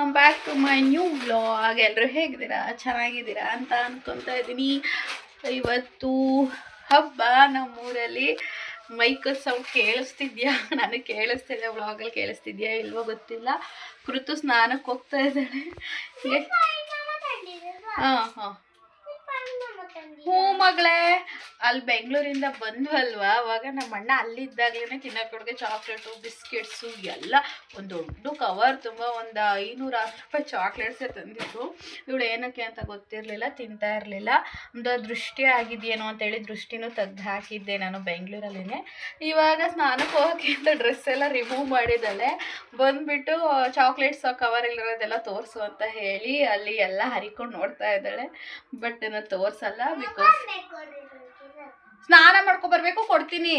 Welcome back to my new vlog. ಎಲ್ಲರೂ ಹೇಗಿದ್ದೀರಾ? ಚೆನ್ನಾಗಿದ್ದೀರಾ ಅಂತ ಅನ್ಕೊತಾ ಇದ್ದೀನಿ. ಇವತ್ತು ಹಬ್ಬ ನಮ್ಮೂರಲ್ಲಿ. ಮೈಕಲ್ ಸೌಂಡ್ ಕೇಳಿಸ್ತಿದ್ಯಾ? ನನಗೆ ಕೇಳಿಸ್ತಿದ್ಯಾ, ವ್ಲಾಗಲ್ಲಿ ಕೇಳಿಸ್ತಿದ್ಯಾ ಇಲ್ವೋ ಗೊತ್ತಿಲ್ಲ. ಕೃತು ಸ್ನಾನಕ್ಕೆ ಹೋಗ್ತಾ ಇದ್ದಾಳೆ. ಹಾಂ ಹಾಂ ಹ್ಞೂ ಮಗಳೇ, ಅಲ್ಲಿ ಬೆಂಗಳೂರಿಂದ ಬಂದ್ವಲ್ವಾ, ಅವಾಗ ನಮ್ಮ ಅಣ್ಣ ಅಲ್ಲಿದ್ದಾಗಲೇ ತಿನ್ನೋಕೊಡ್ಗೆ ಚಾಕ್ಲೇಟು ಬಿಸ್ಕೆಟ್ಸು ಎಲ್ಲ ಒಂದು ದೊಡ್ಡ ಕವರ್ ತುಂಬ ಒಂದು 500-600 ರೂಪಾಯಿ ಚಾಕ್ಲೇಟ್ಸೇ ತಂದಿದ್ರು. ಇವಳು ಏನಕ್ಕೆ ಅಂತ ಗೊತ್ತಿರಲಿಲ್ಲ, ತಿಂತಾ ಇರಲಿಲ್ಲ. ಒಂದು ದೃಷ್ಟಿ ಆಗಿದೆಯೇನೋ ಅಂತೇಳಿ ದೃಷ್ಟಿನೂ ತೆಗ್ದು ಹಾಕಿದ್ದೆ ನಾನು ಬೆಂಗಳೂರಲ್ಲೇ. ಇವಾಗ ಸ್ನಾನಕ್ಕೆ ಹೋಗೋಕ್ಕೆ ಅಂತ ಡ್ರೆಸ್ ಎಲ್ಲ ರಿಮೂವ್ ಮಾಡಿದ್ದಾಳೆ. ಬಂದುಬಿಟ್ಟು ಚಾಕ್ಲೇಟ್ಸ್ ಕವರಲ್ಲಿರೋದೆಲ್ಲ ತೋರಿಸು ಅಂತ ಹೇಳಿ ಅಲ್ಲಿ ಎಲ್ಲ ಹರಿಕೊಂಡು ನೋಡ್ತಾ ಇದ್ದಾಳೆ. ಬಟ್ ನಾನು ತೋರಿಸಲ್ಲ, ಬಿಕಾಸ್ ಸ್ನಾನ ಮಾಡ್ಕೊಬರ್ಬೇಕು, ಕೊಡ್ತೀನಿ.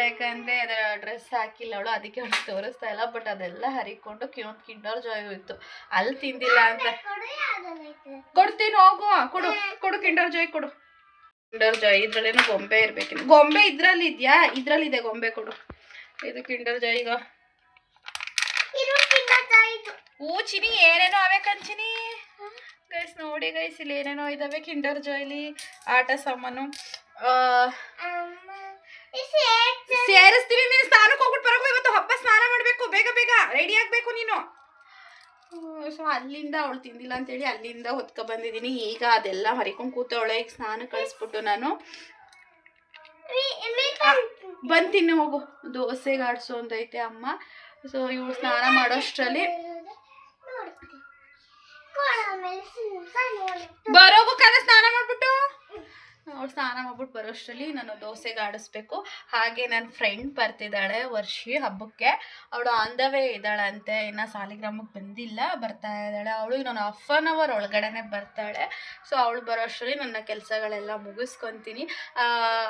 ಯಾಕಂದರೆ ಅದರ ಡ್ರೆಸ್ ಹಾಕಿಲ್ಲ ಅವಳು, ಅದಕ್ಕೆ ಅವಳು ತೋರಿಸ್ತಾ ಇಲ್ಲ. ಬಟ್ ಅದೆಲ್ಲ ಹರಿಕೊಂಡು ಕಿಂಡರ್ ಜಾಯ್ ಇತ್ತು, ಅಲ್ಲಿ ತಿಂದಿಲ್ಲ ಅಂತ. ಕೊಡ್ತೀನಿ, ಹೋಗು, ಕೊಡು ಕೊಡು ಕಿಂಡರ್ ಜಾಯ್ ಕೊಡು. ಕಿಂಡರ್ ಜಾಯ್ ಇದ್ರಲ್ಲೇನೋ ಗೊಂಬೆ ಇರ್ಬೇಕಿನ್ನು. ಗೊಂಬೆ ಇದ್ರಲ್ಲಿ ಇದೆಯಾ? ಇದ್ರಲ್ಲಿದೆ ಗೊಂಬೆ, ಕೊಡು. ಇದು ಕಿಂಡರ್ ಜಾಯ್. ಈಗ ಚಿನಿ ಏನೇನೋ ಅವೇ ಕಂಚಿನಿ ಗೈಸ್, ನೋಡಿ ಗೈಸ್, ಇಲ್ಲಿ ಏನೇನೋ ಇದಾವೆ ಕಿಂಡರ್ ಜಾಯ್ಲಿ ಆಟ ಸಾಮಾನು. ಸೇರಿಸ್ತೀನಿ. ನೀನು ಸ್ನಾನಕ್ಕೆ ಹೋಗ್ಬಿಟ್ಟು ಬರೋಕು, ಇವತ್ತು ಹಬ್ಬ, ಸ್ನಾನ ಮಾಡಬೇಕು, ಬೇಗ ಬೇಗ ರೆಡಿ ಆಗಬೇಕು ನೀನು. ಸೊ ಅಲ್ಲಿಂದ ಅವಳು ತಿಂದಿಲ್ಲ ಅಂತೇಳಿ ಅಲ್ಲಿಂದ ಹೊತ್ಕೊ ಬಂದಿದ್ದೀನಿ. ಈಗ ಅದೆಲ್ಲ ಹರಿಕೊಂಡು ಕೂತವಳೆ. ಈಗ ಸ್ನಾನ ಕಳಿಸ್ಬಿಟ್ಟು ನಾನು ಬಂತೀನಿ. ಹೋಗು, ದೋಸೆಗೆ ಆಡಿಸು ಅಂತೈತೆ ಅಮ್ಮ. ಸೊ ಇವಳು ಸ್ನಾನ ಮಾಡೋಷ್ಟರಲ್ಲಿ ಬರೋಗೋಕ್ಕಾಗ ಸ್ನಾನ ಮಾಡ್ಬಿಟ್ಟು ಅವಳು ಸ್ನಾನ ಮಾಡ್ಬಿಟ್ಟು ಬರೋಷ್ಟರಲ್ಲಿ ನಾನು ದೋಸೆಗೆ ಆಡಿಸ್ಬೇಕು. ಹಾಗೆ ನನ್ನ ಫ್ರೆಂಡ್ ಬರ್ತಿದ್ದಾಳೆ ವರ್ಷಿ ಹಬ್ಬಕ್ಕೆ. ಅವಳು ಆನ್ ದ ವೇ ಇದ್ದಾಳಂತೆ, ಇನ್ನು ಸಾಲಿಗ್ರಾಮಕ್ಕೆ ಬಂದಿಲ್ಲ, ಬರ್ತಾ ಇದ್ದಾಳೆ ಅವಳು. ಇನ್ನೊಂದು 1/2 ಅವರ್ ಒಳಗಡೆ ಬರ್ತಾಳೆ. ಸೊ ಅವಳು ಬರೋಷ್ಟರಲ್ಲಿ ನನ್ನ ಕೆಲಸಗಳೆಲ್ಲ ಮುಗಿಸ್ಕೊತೀನಿ.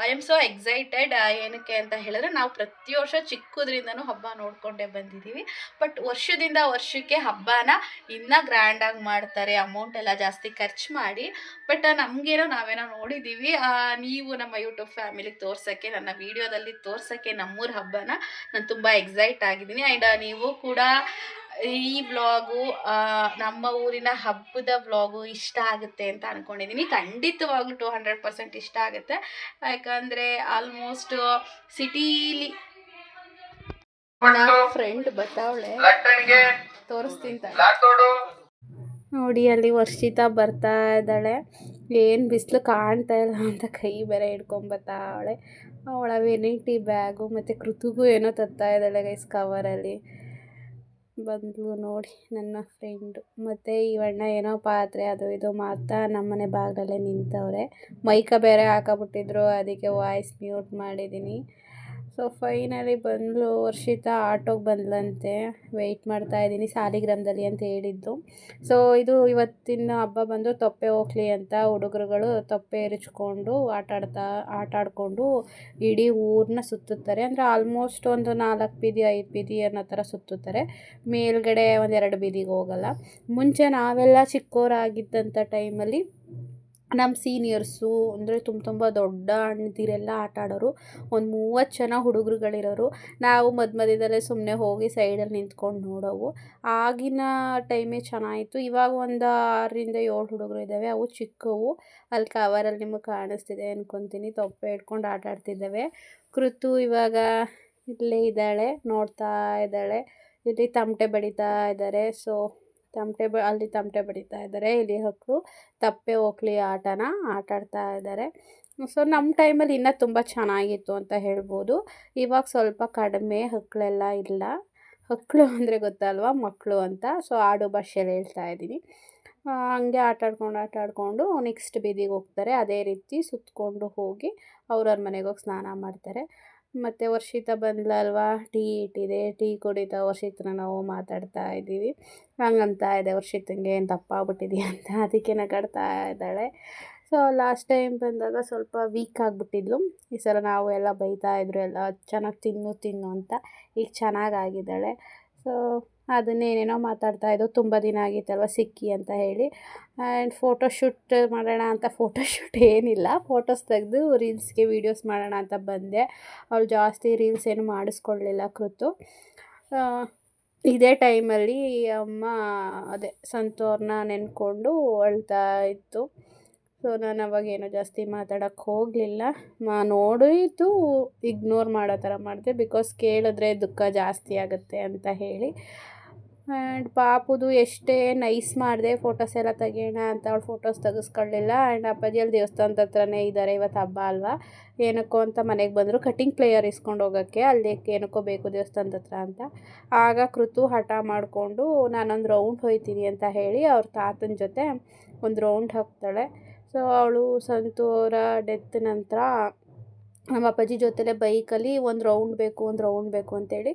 I am so excited. ಏನಕ್ಕೆ ಅಂತ ಹೇಳಿದ್ರೆ, ನಾವು ಪ್ರತಿ ವರ್ಷ ಚಿಕ್ಕದ್ರಿಂದನೂ ಹಬ್ಬ ನೋಡ್ಕೊಂಡೇ ಬಂದಿದ್ದೀವಿ. ಬಟ್ ವರ್ಷದಿಂದ ವರ್ಷಕ್ಕೆ ಹಬ್ಬನ ಇನ್ನೂ ಗ್ರ್ಯಾಂಡಾಗಿ ಮಾಡ್ತಾರೆ, ಅಮೌಂಟ್ ಎಲ್ಲ ಜಾಸ್ತಿ ಖರ್ಚು ಮಾಡಿ. ಬಟ್ ನಮಗೇನೋ ನಾವೇನೋ ನೋಡಿದ್ದೀವಿ. ನೀವು ನಮ್ಮ ಯೂಟ್ಯೂಬ್ ಫ್ಯಾಮಿಲಿಗೆ ತೋರ್ಸೋಕ್ಕೆ, ನನ್ನ ವಿಡಿಯೋದಲ್ಲಿ ತೋರ್ಸೋಕ್ಕೆ ನಮ್ಮೂರ ಹಬ್ಬನ ನಾನು ತುಂಬ ಎಕ್ಸೈಟ್ ಆಗಿದ್ದೀನಿ. ಆ್ಯಂಡ್ ನೀವು ಕೂಡ ಈ ವ್ಲಾಗು, ನಮ್ಮ ಊರಿನ ಹಬ್ಬದ ವ್ಲಾಗು ಇಷ್ಟ ಆಗುತ್ತೆ ಅಂತ ಅಂದ್ಕೊಂಡಿದ್ದೀನಿ. ಖಂಡಿತವಾಗ್ಲೂ 200% ಇಷ್ಟ ಆಗುತ್ತೆ. ಯಾಕಂದರೆ ಆಲ್ಮೋಸ್ಟ್ ಸಿಟೀಲಿ ಫ್ರೆಂಡ್ ಬರ್ತಾವಳೆ, ತೋರಿಸ್ತೀನಿ ನೋಡಿ. ಅಲ್ಲಿ ವರ್ಷಿತಾ ಬರ್ತಾ ಇದ್ದಾಳೆ. ಏನು ಬಿಸಿಲು ಕಾಣ್ತಾ ಇಲ್ಲ ಅಂತ ಕೈ ಬೇರೆ ಹಿಡ್ಕೊಂಬರ್ತಾವಳೆ. ಅವಳ ವೆನಿಟಿ ಬ್ಯಾಗು ಮತ್ತು ಕೃತಿಗೂ ಏನೋ ತರ್ತಾ ಇದ್ದಾಳೆ ಗೈಸ್ ಕವರಲ್ಲಿ. ಬಂದ್ಲು ನೋಡಿ ನನ್ನ ಫ್ರೆಂಡು. ಮತ್ತು ಇವಣ್ಣ ಏನೋ ಪಾತ್ರೆ ಅದು ಇದು ಮಾರ್ತಾ ನಮ್ಮನೆ ಬಾಗಿಲಲ್ಲೇ ನಿಂತವ್ರೆ. ಮೈಕ ಬೇರೆ ಹಾಕಬಿಟ್ಟಿದ್ರು, ಅದಕ್ಕೆ ವಾಯ್ಸ್ ಮ್ಯೂಟ್ ಮಾಡಿದ್ದೀನಿ. ಸೊ ಫೈನಲಿ ಬಂದಳು ವರ್ಷಿತಾ. ಆಟೋಗೆ ಬಂದ್ಲಂತೆ, ವೆಯ್ಟ್ ಮಾಡ್ತಾಯಿದ್ದೀನಿ, ಸಾಲಿಗ್ರಾಮದಲ್ಲಿ ಅಂತ ಹೇಳಿದ್ದು. ಸೊ ಇದು ಇವತ್ತಿನ ಹಬ್ಬ ಬಂದು ತೊಪ್ಪೆ ಹೋಗ್ಲಿ ಅಂತ ಹುಡುಗರುಗಳು ತೊಪ್ಪೆ ಎರಚ್ಕೊಂಡು ಆಟ ಆಡಿಕೊಂಡು ಇಡೀ ಊರನ್ನ ಸುತ್ತುತ್ತಾರೆ. ಅಂದರೆ ಆಲ್ಮೋಸ್ಟ್ ಒಂದು 4 ಬೀದಿ 5 ಬೀದಿ ಅನ್ನೋ ಥರ ಸುತ್ತುತ್ತಾರೆ. ಮೇಲ್ಗಡೆ 1-2 ಬೀದಿಗೆ ಹೋಗಲ್ಲ. ಮುಂಚೆ ನಾವೆಲ್ಲ ಚಿಕ್ಕವರಾಗಿದ್ದಂಥ ಟೈಮಲ್ಲಿ ನಮ್ಮ ಸೀನಿಯರ್ಸು ಅಂದರೆ ತುಂಬ ದೊಡ್ಡ ಅಣ್ಣದಿರೆಲ್ಲ ಆಟ ಆಡೋರು. ಒಂದು 30 ಜನ ಹುಡುಗರುಗಳಿರೋರು. ನಾವು ಮಧ್ಯದಲ್ಲೇ ಸುಮ್ಮನೆ ಹೋಗಿ ಸೈಡಲ್ಲಿ ನಿಂತ್ಕೊಂಡು ನೋಡೋವು. ಆಗಿನ ಟೈಮೇ ಚೆನ್ನಾಗಿತ್ತು. ಇವಾಗ ಒಂದು 6-7 ಹುಡುಗರು ಇದ್ದಾವೆ, ಅವು ಚಿಕ್ಕವು. ಅಲ್ಲಿ ಕವರಲ್ಲಿ ನಿಮಗೆ ಕಾಣಿಸ್ತಿದೆ ಅಂದ್ಕೊತೀನಿ, ತೊಪ್ಪೆ ಹಿಡ್ಕೊಂಡು ಆಟ ಆಡ್ತಿದ್ದಾವೆ. ಕೃತು ಇವಾಗ ಇಲ್ಲೇ ಇದ್ದಾಳೆ, ನೋಡ್ತಾ ಇದ್ದಾಳೆ. ಇಲ್ಲಿ ತಮಟೆ ಬಡಿತಾ ಇದ್ದಾರೆ. ಸೊ ಅಲ್ಲಿ ತಮಟೆ ಬಡಿತಾ ಇದ್ದಾರೆ. ಇಲ್ಲಿ ಹೊಕ್ಕು ತಪ್ಪೆ ಹೋಗ್ಲಿ ಆಟನ ಆಟಾಡ್ತಾ ಇದ್ದಾರೆ. ಸೊ ನಮ್ಮ ಟೈಮಲ್ಲಿ ಇನ್ನೂ ತುಂಬ ಚೆನ್ನಾಗಿತ್ತು ಅಂತ ಹೇಳ್ಬೋದು. ಇವಾಗ ಸ್ವಲ್ಪ ಕಡಿಮೆ, ಹಕ್ಕಳೆಲ್ಲ ಇಲ್ಲ. ಹಕ್ಕಳು ಅಂದರೆ ಗೊತ್ತಲ್ವ, ಮಕ್ಕಳು ಅಂತ. ಸೊ ಆಡು ಭಾಷೆಯಲ್ಲಿ ಹೇಳ್ತಾ ಇದ್ದೀನಿ. ಹಂಗೆ ಆಟಾಡ್ಕೊಂಡು ನೆಕ್ಸ್ಟ್ ಬೀದಿಗೆ ಹೋಗ್ತಾರೆ. ಅದೇ ರೀತಿ ಸುತ್ತಕೊಂಡು ಹೋಗಿ ಅವ್ರವ್ರ ಮನೆಗೆ ಹೋಗಿ ಸ್ನಾನ ಮಾಡ್ತಾರೆ. ಮತ್ತು ವರ್ಷಿತಾ ಬಂದ್ಲಲ್ವಾ, ಟೀ ಇಟ್ಟಿದೆ, ಟೀ ಕುಡಿತಾ ವರ್ಷಿತನ ನಾವು ಮಾತಾಡ್ತಾ ಇದ್ದೀವಿ. ಹಂಗಂತ ಇದೆ ವರ್ಷಿತಂಗೆ ಏನು ದಪ್ಪ ಆಗ್ಬಿಟ್ಟಿದೆಯಾ ಅಂತ, ಅದಕ್ಕೆ ನಗಾಡ್ತಾ ಇದ್ದಾಳೆ. ಸೊ ಲಾಸ್ಟ್ ಟೈಮ್ ಬಂದಾಗ ಸ್ವಲ್ಪ ವೀಕ್ ಆಗಿಬಿಟ್ಟಿದ್ಲು. ಈ ಸಲ ನಾವು ಎಲ್ಲ ಬೈತಾಯಿದ್ರು, ಎಲ್ಲ ಚೆನ್ನಾಗಿ ತಿನ್ನು ಅಂತ. ಈಗ ಚೆನ್ನಾಗಾಗಿದ್ದಾಳೆ. ಸೊ ಅದನ್ನೇನೇನೋ ಮಾತಾಡ್ತಾಯಿದ್ದು, ತುಂಬ ದಿನ ಆಗಿತ್ತಲ್ವ ಸಿಕ್ಕಿ ಅಂತ ಹೇಳಿ. ಆ್ಯಂಡ್ ಫೋಟೋಶೂಟ್ ಮಾಡೋಣ ಅಂತ, ಫೋಟೋಶೂಟ್ ಏನಿಲ್ಲ, ಫೋಟೋಸ್ ತೆಗೆದು ರೀಲ್ಸ್ಗೆ ವೀಡಿಯೋಸ್ ಮಾಡೋಣ ಅಂತ ಬಂದೆ. ಅವಳು ಜಾಸ್ತಿ ರೀಲ್ಸ್ ಏನು ಮಾಡಿಸ್ಕೊಳ್ಳಲಿಲ್ಲ ಕೃತು. ಇದೇ ಟೈಮಲ್ಲಿ ಅಮ್ಮ ಅದೇ ಸಂತೋರ್ನ ನೆನ್ಕೊಂಡು ಅಳ್ತಾ ಇತ್ತು. ಸೊ ನಾನು ಅವಾಗೇನು ಜಾಸ್ತಿ ಮಾತಾಡೋಕ್ಕೆ ಹೋಗಲಿಲ್ಲ. ನೋಡಿದ್ದು ಇಗ್ನೋರ್ ಮಾಡೋ ಥರ ಮಾಡಿದೆ, ಬಿಕಾಸ್ ಕೇಳಿದ್ರೆ ದುಃಖ ಜಾಸ್ತಿ ಆಗುತ್ತೆ ಅಂತ ಹೇಳಿ. ಆ್ಯಂಡ್ ಪಾಪುದು ಎಷ್ಟೇ ನೈಸ್ ಮಾಡಿದೆ ಫೋಟೋಸ್ ಎಲ್ಲ ತೆಗಿಯೋಣ ಅಂತ ಅವಳು ಫೋಟೋಸ್ ತೆಗೆಸ್ಕೊಳ್ಳಿಲ್ಲ. ಆ್ಯಂಡ್ ಅಪ್ಪಾಜಿ ಅಲ್ಲಿ ದೇವಸ್ಥಾನದ ಹತ್ರನೇ ಇದ್ದಾರೆ, ಇವತ್ತು ಹಬ್ಬ ಅಲ್ವಾ, ಏನಕ್ಕೋ ಅಂತ ಮನೆಗೆ ಬಂದರು ಕಟಿಂಗ್ ಪ್ಲೇಯರ್ ಇಸ್ಕೊಂಡು ಹೋಗೋಕ್ಕೆ, ಅಲ್ಲಿ ಏನಕ್ಕೋ ಬೇಕು ದೇವಸ್ಥಾನದ ಹತ್ರ ಅಂತ. ಆಗ ಕೃತು ಹಠ ಮಾಡಿಕೊಂಡು ನಾನೊಂದು ರೌಂಡ್ ಹೋಗ್ತೀನಿ ಅಂತ ಹೇಳಿ ಅವ್ರ ತಾತನ ಜೊತೆ ಒಂದು ರೌಂಡ್ ಹೋಗ್ತಾಳೆ. ಸೊ ಅವಳು ಸಂತೂರ ಡೆತ್ ನಂತರ ನಮ್ಮ ಅಪ್ಪಾಜಿ ಜೊತೆಲೇ ಬೈಕಲ್ಲಿ ಒಂದು ರೌಂಡ್ ಬೇಕು ಅಂತೇಳಿ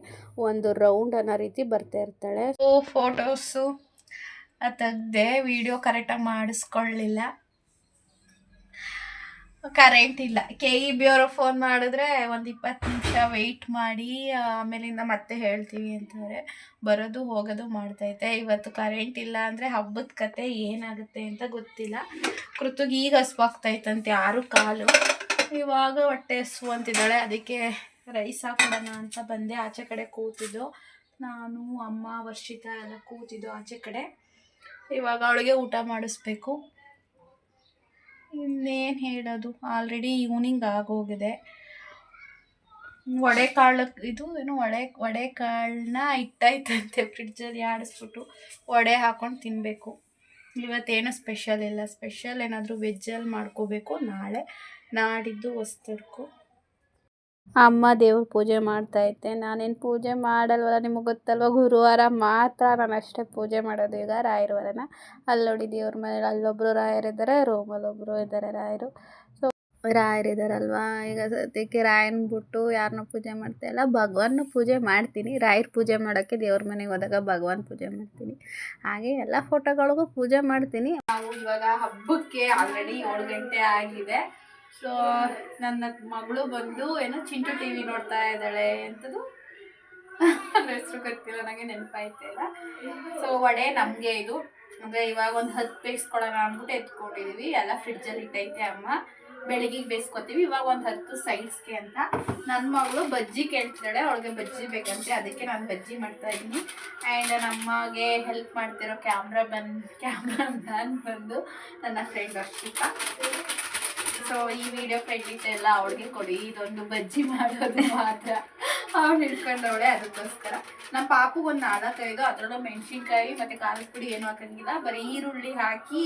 ಒಂದು ರೌಂಡ್ ಅನ್ನೋ ರೀತಿ ಬರ್ತಾ ಇರ್ತಾಳೆ. ಸೊ ಫೋಟೋಸು ತೆಗ್ದೆ, ವಿಡಿಯೋ ಕರೆಕ್ಟಾಗಿ ಮಾಡಿಸ್ಕೊಳ್ಳಿಲ್ಲ, ಕರೆಂಟ್ ಇಲ್ಲ. KEB ಅವರು ಫೋನ್ ಮಾಡಿದ್ರೆ ಒಂದು 20 ನಿಮಿಷ ವೆಯ್ಟ್ ಮಾಡಿ ಆಮೇಲಿಂದ ಮತ್ತೆ ಹೇಳ್ತೀವಿ ಅಂತಾರೆ. ಬರೋದು ಹೋಗೋದು ಮಾಡ್ತೈತೆ. ಇವತ್ತು ಕರೆಂಟ್ ಇಲ್ಲ ಅಂದರೆ ಹಬ್ಬದ ಕತೆ ಏನಾಗುತ್ತೆ ಅಂತ ಗೊತ್ತಿಲ್ಲ. ಕೃತಿಗೆ ಈಗ ಹಸುವಾಗ್ತೈತಂತೆ 6 ಇವಾಗ ಹೊಟ್ಟೆ ಹಸು ಅಂತಿದ್ದಾಳೆ. ಅದಕ್ಕೆ ರೈಸ್ ಹಾಕೊಡೋಣ ಅಂತ ಬಂದೆ. ಆಚೆ ಕಡೆ ಕೂತಿದ್ದು ನಾನು, ಅಮ್ಮ, ವರ್ಷಿತಾ ಎಲ್ಲ ಕೂತಿದ್ದು ಆಚೆ ಕಡೆ. ಇವಾಗ ಅವಳಿಗೆ ಊಟ ಮಾಡಿಸ್ಬೇಕು. ಇನ್ನೇನು ಹೇಳೋದು, ಆಲ್ರೆಡಿ ಈವ್ನಿಂಗ್ ಆಗೋಗಿದೆ. ವಡೆಕಾಳನ್ನ ಇಟ್ಟೈತಂತೆ ಫ್ರಿಡ್ಜಲ್ಲಿ ಆಡಿಸ್ಬಿಟ್ಟು ವಡೆ ಹಾಕ್ಕೊಂಡು ತಿನ್ನಬೇಕು. ಇವತ್ತೇನು ಸ್ಪೆಷಲ್ ಇಲ್ಲ. ಸ್ಪೆಷಲ್ ಏನಾದರೂ ವೆಜ್ಜಲ್ಲಿ ಮಾಡ್ಕೋಬೇಕು. ನಾಡಿದ್ದು ಹೊಸ್ತಡ್ಕು. ಅಮ್ಮ ದೇವ್ರ ಪೂಜೆ ಮಾಡ್ತಾಯಿದ್ದೆ. ನಾನೇನು ಪೂಜೆ ಮಾಡಲ್ವಲ್ಲ, ನಿಮಗೆ ಗೊತ್ತಲ್ವ, ಗುರುವಾರ ಮಾತ್ರ ನಾನು ಅಷ್ಟೇ ಪೂಜೆ ಮಾಡೋದು. ಈಗ ರಾಯರವರನ ಅಲ್ಲಿ ನೋಡಿ ದೇವ್ರ ಮನೇಲಿ ಅಲ್ಲೊಬ್ಬರು ರಾಯರಿದ್ದಾರೆ, ರೂಮಲ್ಲಿ ಒಬ್ಬರು ಇದ್ದಾರೆ ರಾಯರು. ಸೊ ರಾಯರಿದ್ದಾರಲ್ವ, ಈಗ ಸದ್ಯಕ್ಕೆ ರಾಯನ ಬಿಟ್ಟು ಯಾರನ್ನೂ ಪೂಜೆ ಮಾಡ್ತಾಯಿಲ್ಲ. ಭಗವಾನ್ನ ಪೂಜೆ ಮಾಡ್ತೀನಿ. ರಾಯರ ಪೂಜೆ ಮಾಡೋಕ್ಕೆ ದೇವ್ರ ಮನೆಗೆ ಹೋದಾಗ ಭಗವಾನ್ ಪೂಜೆ ಮಾಡ್ತೀನಿ. ಹಾಗೆ ಎಲ್ಲ ಫೋಟೋಗಳಿಗೂ ಪೂಜೆ ಮಾಡ್ತೀನಿ. ನಾವು ಇವಾಗ ಹಬ್ಬಕ್ಕೆ ಆಲ್ರೆಡಿ 7 ಗಂಟೆ ಆಗಿದೆ. ಸೊ ನನ್ನ ಮಗಳು ಬಂದು ಏನೋ ಚಿಂಟು TV ನೋಡ್ತಾ ಇದ್ದಾಳೆ. ಎಂಥದ್ದು ಹೆಸರು ಗೊತ್ತಿಲ್ಲ, ನನಗೆ ನೆನಪಾಯ್ತಿಲ್ಲ. ಸೊ ವಡೆ ನಮಗೆ ಇದು ಅಂದರೆ ಇವಾಗ ಒಂದು 10 ಬೇಯಿಸ್ಕೊಳ್ಳೋಣ ಅಂದ್ಬಿಟ್ಟು ಎತ್ಕೊಂಡಿದ್ದೀವಿ. ಎಲ್ಲ ಫ್ರಿಡ್ಜಲ್ಲಿ ಇಟ್ಟೈತೆ ಅಮ್ಮ. ಬೆಳಗ್ಗೆಗೆ ಬೇಯಿಸ್ಕೊತೀವಿ. ಇವಾಗ ಒಂದು 10 ಸೈಡ್ಸ್ಗೆ ಅಂತ. ನನ್ನ ಮಗಳು ಬಜ್ಜಿ ಕೇಳ್ತಿದ್ದಾಳೆ, ಅವಳಿಗೆ ಬಜ್ಜಿ ಬೇಕಂತೆ, ಅದಕ್ಕೆ ನಾನು ಬಜ್ಜಿ ಮಾಡ್ತಾಯಿದ್ದೀನಿ. ಆ್ಯಂಡ್ ನಮ್ಮಗೆ ಹೆಲ್ಪ್ ಮಾಡ್ತಿರೋ ಕ್ಯಾಮ್ರಾ ಮ್ಯಾನ್ ಬಂದು ನನ್ನ ಫ್ರೆಂಡ್ ವರ್ಷಿತಾ. ಸೊ ಈ ವಿಡಿಯೋ ಕ್ರೆಡಿಟ್ ಎಲ್ಲ ಅವಳಿಗೆ ಕೊಡಿ, ಇದೊಂದು ಬಜ್ಜಿ ಮಾಡೋದು ಮಾತ್ರ ಅವಳು ಹಿಡ್ಕೊಂಡವಳೆ. ಅದಕ್ಕೋಸ್ಕರ ನಮ್ಮ ಪಾಪುಗೆ ಒಂದು 4-5 ಅದರಲ್ಲೂ ಮೆಣಸಿನ್ಕಾಯಿ ಮತ್ತು ಖಾರದ ಪುಡಿ ಏನೂ ಹಾಕಂಗಿಲ್ಲ, ಬರೀ ಈರುಳ್ಳಿ ಹಾಕಿ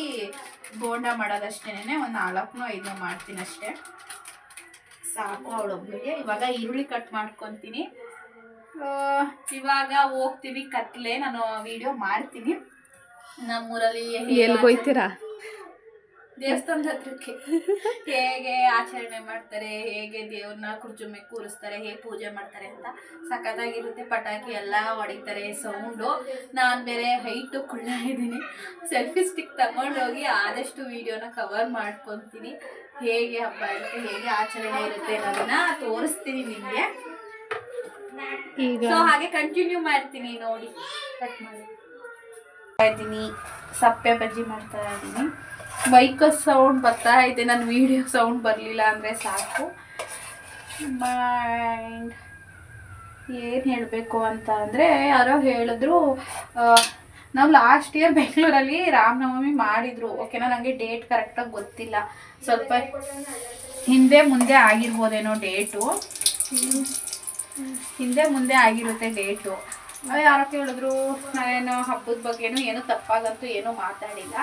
ಬೋಂಡ ಮಾಡೋದಷ್ಟೇನೆ. ಒಂದು 4-5 ಮಾಡ್ತೀನಿ ಅಷ್ಟೇ, ಸಾಕು ಅವಳೊಬ್ಬಳಿಗೆ. ಇವಾಗ ಈರುಳ್ಳಿ ಕಟ್ ಮಾಡ್ಕೊತೀನಿ. ಇವಾಗ ಹೋಗ್ತೀವಿ ಕತ್ಲೆ. ನಾನು ವಿಡಿಯೋ ಮಾಡ್ತೀನಿ. ನಮ್ಮೂರಲ್ಲಿ ಎಲ್ಗೋಯ್ತೀರಾ? ದೇವಸ್ಥಾನದ ಹತ್ರಕ್ಕೆ. ಹೇಗೆ ಆಚರಣೆ ಮಾಡ್ತಾರೆ, ಹೇಗೆ ದೇವ್ರನ್ನ ಕುರ್ಚಿ ಮೇಲೆ ಕೂರಿಸ್ತಾರೆ, ಹೇಗೆ ಪೂಜೆ ಮಾಡ್ತಾರೆ ಅಂತ ಸಖತ್ತಾಗಿರುತ್ತೆ. ಪಟಾಕಿ ಎಲ್ಲ ಹೊಡಿತಾರೆ, ಸೌಂಡು. ನಾನು ಬೇರೆ ಹೈಟು ಕುಳ್ಳ ಇದ್ದೀನಿ. ಸೆಲ್ಫಿ ಸ್ಟಿಕ್ ತಗೊಂಡೋಗಿ ಆದಷ್ಟು ವಿಡಿಯೋನ ಕವರ್ ಮಾಡ್ಕೊತೀನಿ. ಹೇಗೆ ಹಬ್ಬ ಇರುತ್ತೆ, ಹೇಗೆ ಆಚರಣೆ ಇರುತ್ತೆ ಅನ್ನೋದನ್ನ ತೋರಿಸ್ತೀನಿ ನಿಮಗೆ. ಸೊ ಹಾಗೆ ಕಂಟಿನ್ಯೂ ಮಾಡ್ತೀನಿ ನೋಡಿ. ಕಟ್ ಮಾಡಿ ಇದ್ದೀನಿ, ಸಪ್ಪೆ ಬಜ್ಜಿ ಮಾಡ್ತಾ ಇದ್ದೀನಿ. ಬೈಕ್ ಸೌಂಡ್ ಬರ್ತಾ ಇದೆ, ನನ್ನ ವೀಡಿಯೋ ಸೌಂಡ್ ಬರಲಿಲ್ಲ ಅಂದರೆ ಸಾಕು. ಆ್ಯಂಡ್ ಏನು ಹೇಳಬೇಕು ಅಂತ ಅಂದರೆ, ಯಾರೋ ಹೇಳಿದ್ರು ನಾವು ಲಾಸ್ಟ್ ಇಯರ್ ಬೆಂಗಳೂರಲ್ಲಿ ರಾಮನವಮಿ ಮಾಡಿದರು. ಓಕೆನಾ, ನನಗೆ ಡೇಟ್ ಕರೆಕ್ಟಾಗಿ ಗೊತ್ತಿಲ್ಲ, ಸ್ವಲ್ಪ ಹಿಂದೆ ಮುಂದೆ ಆಗಿರ್ಬೋದೇನೋ ಡೇಟು, ಹಿಂದೆ ಮುಂದೆ ಆಗಿರುತ್ತೆ ಡೇಟು. ಯಾರೋ ಕೇಳಿದ್ರು, ನಾನೇನೋ ಹಬ್ಬದ ಬಗ್ಗೆನೂ ಏನೂ ತಪ್ಪಾಗಂತೂ ಏನೂ ಮಾತಾಡಿಲ್ಲ.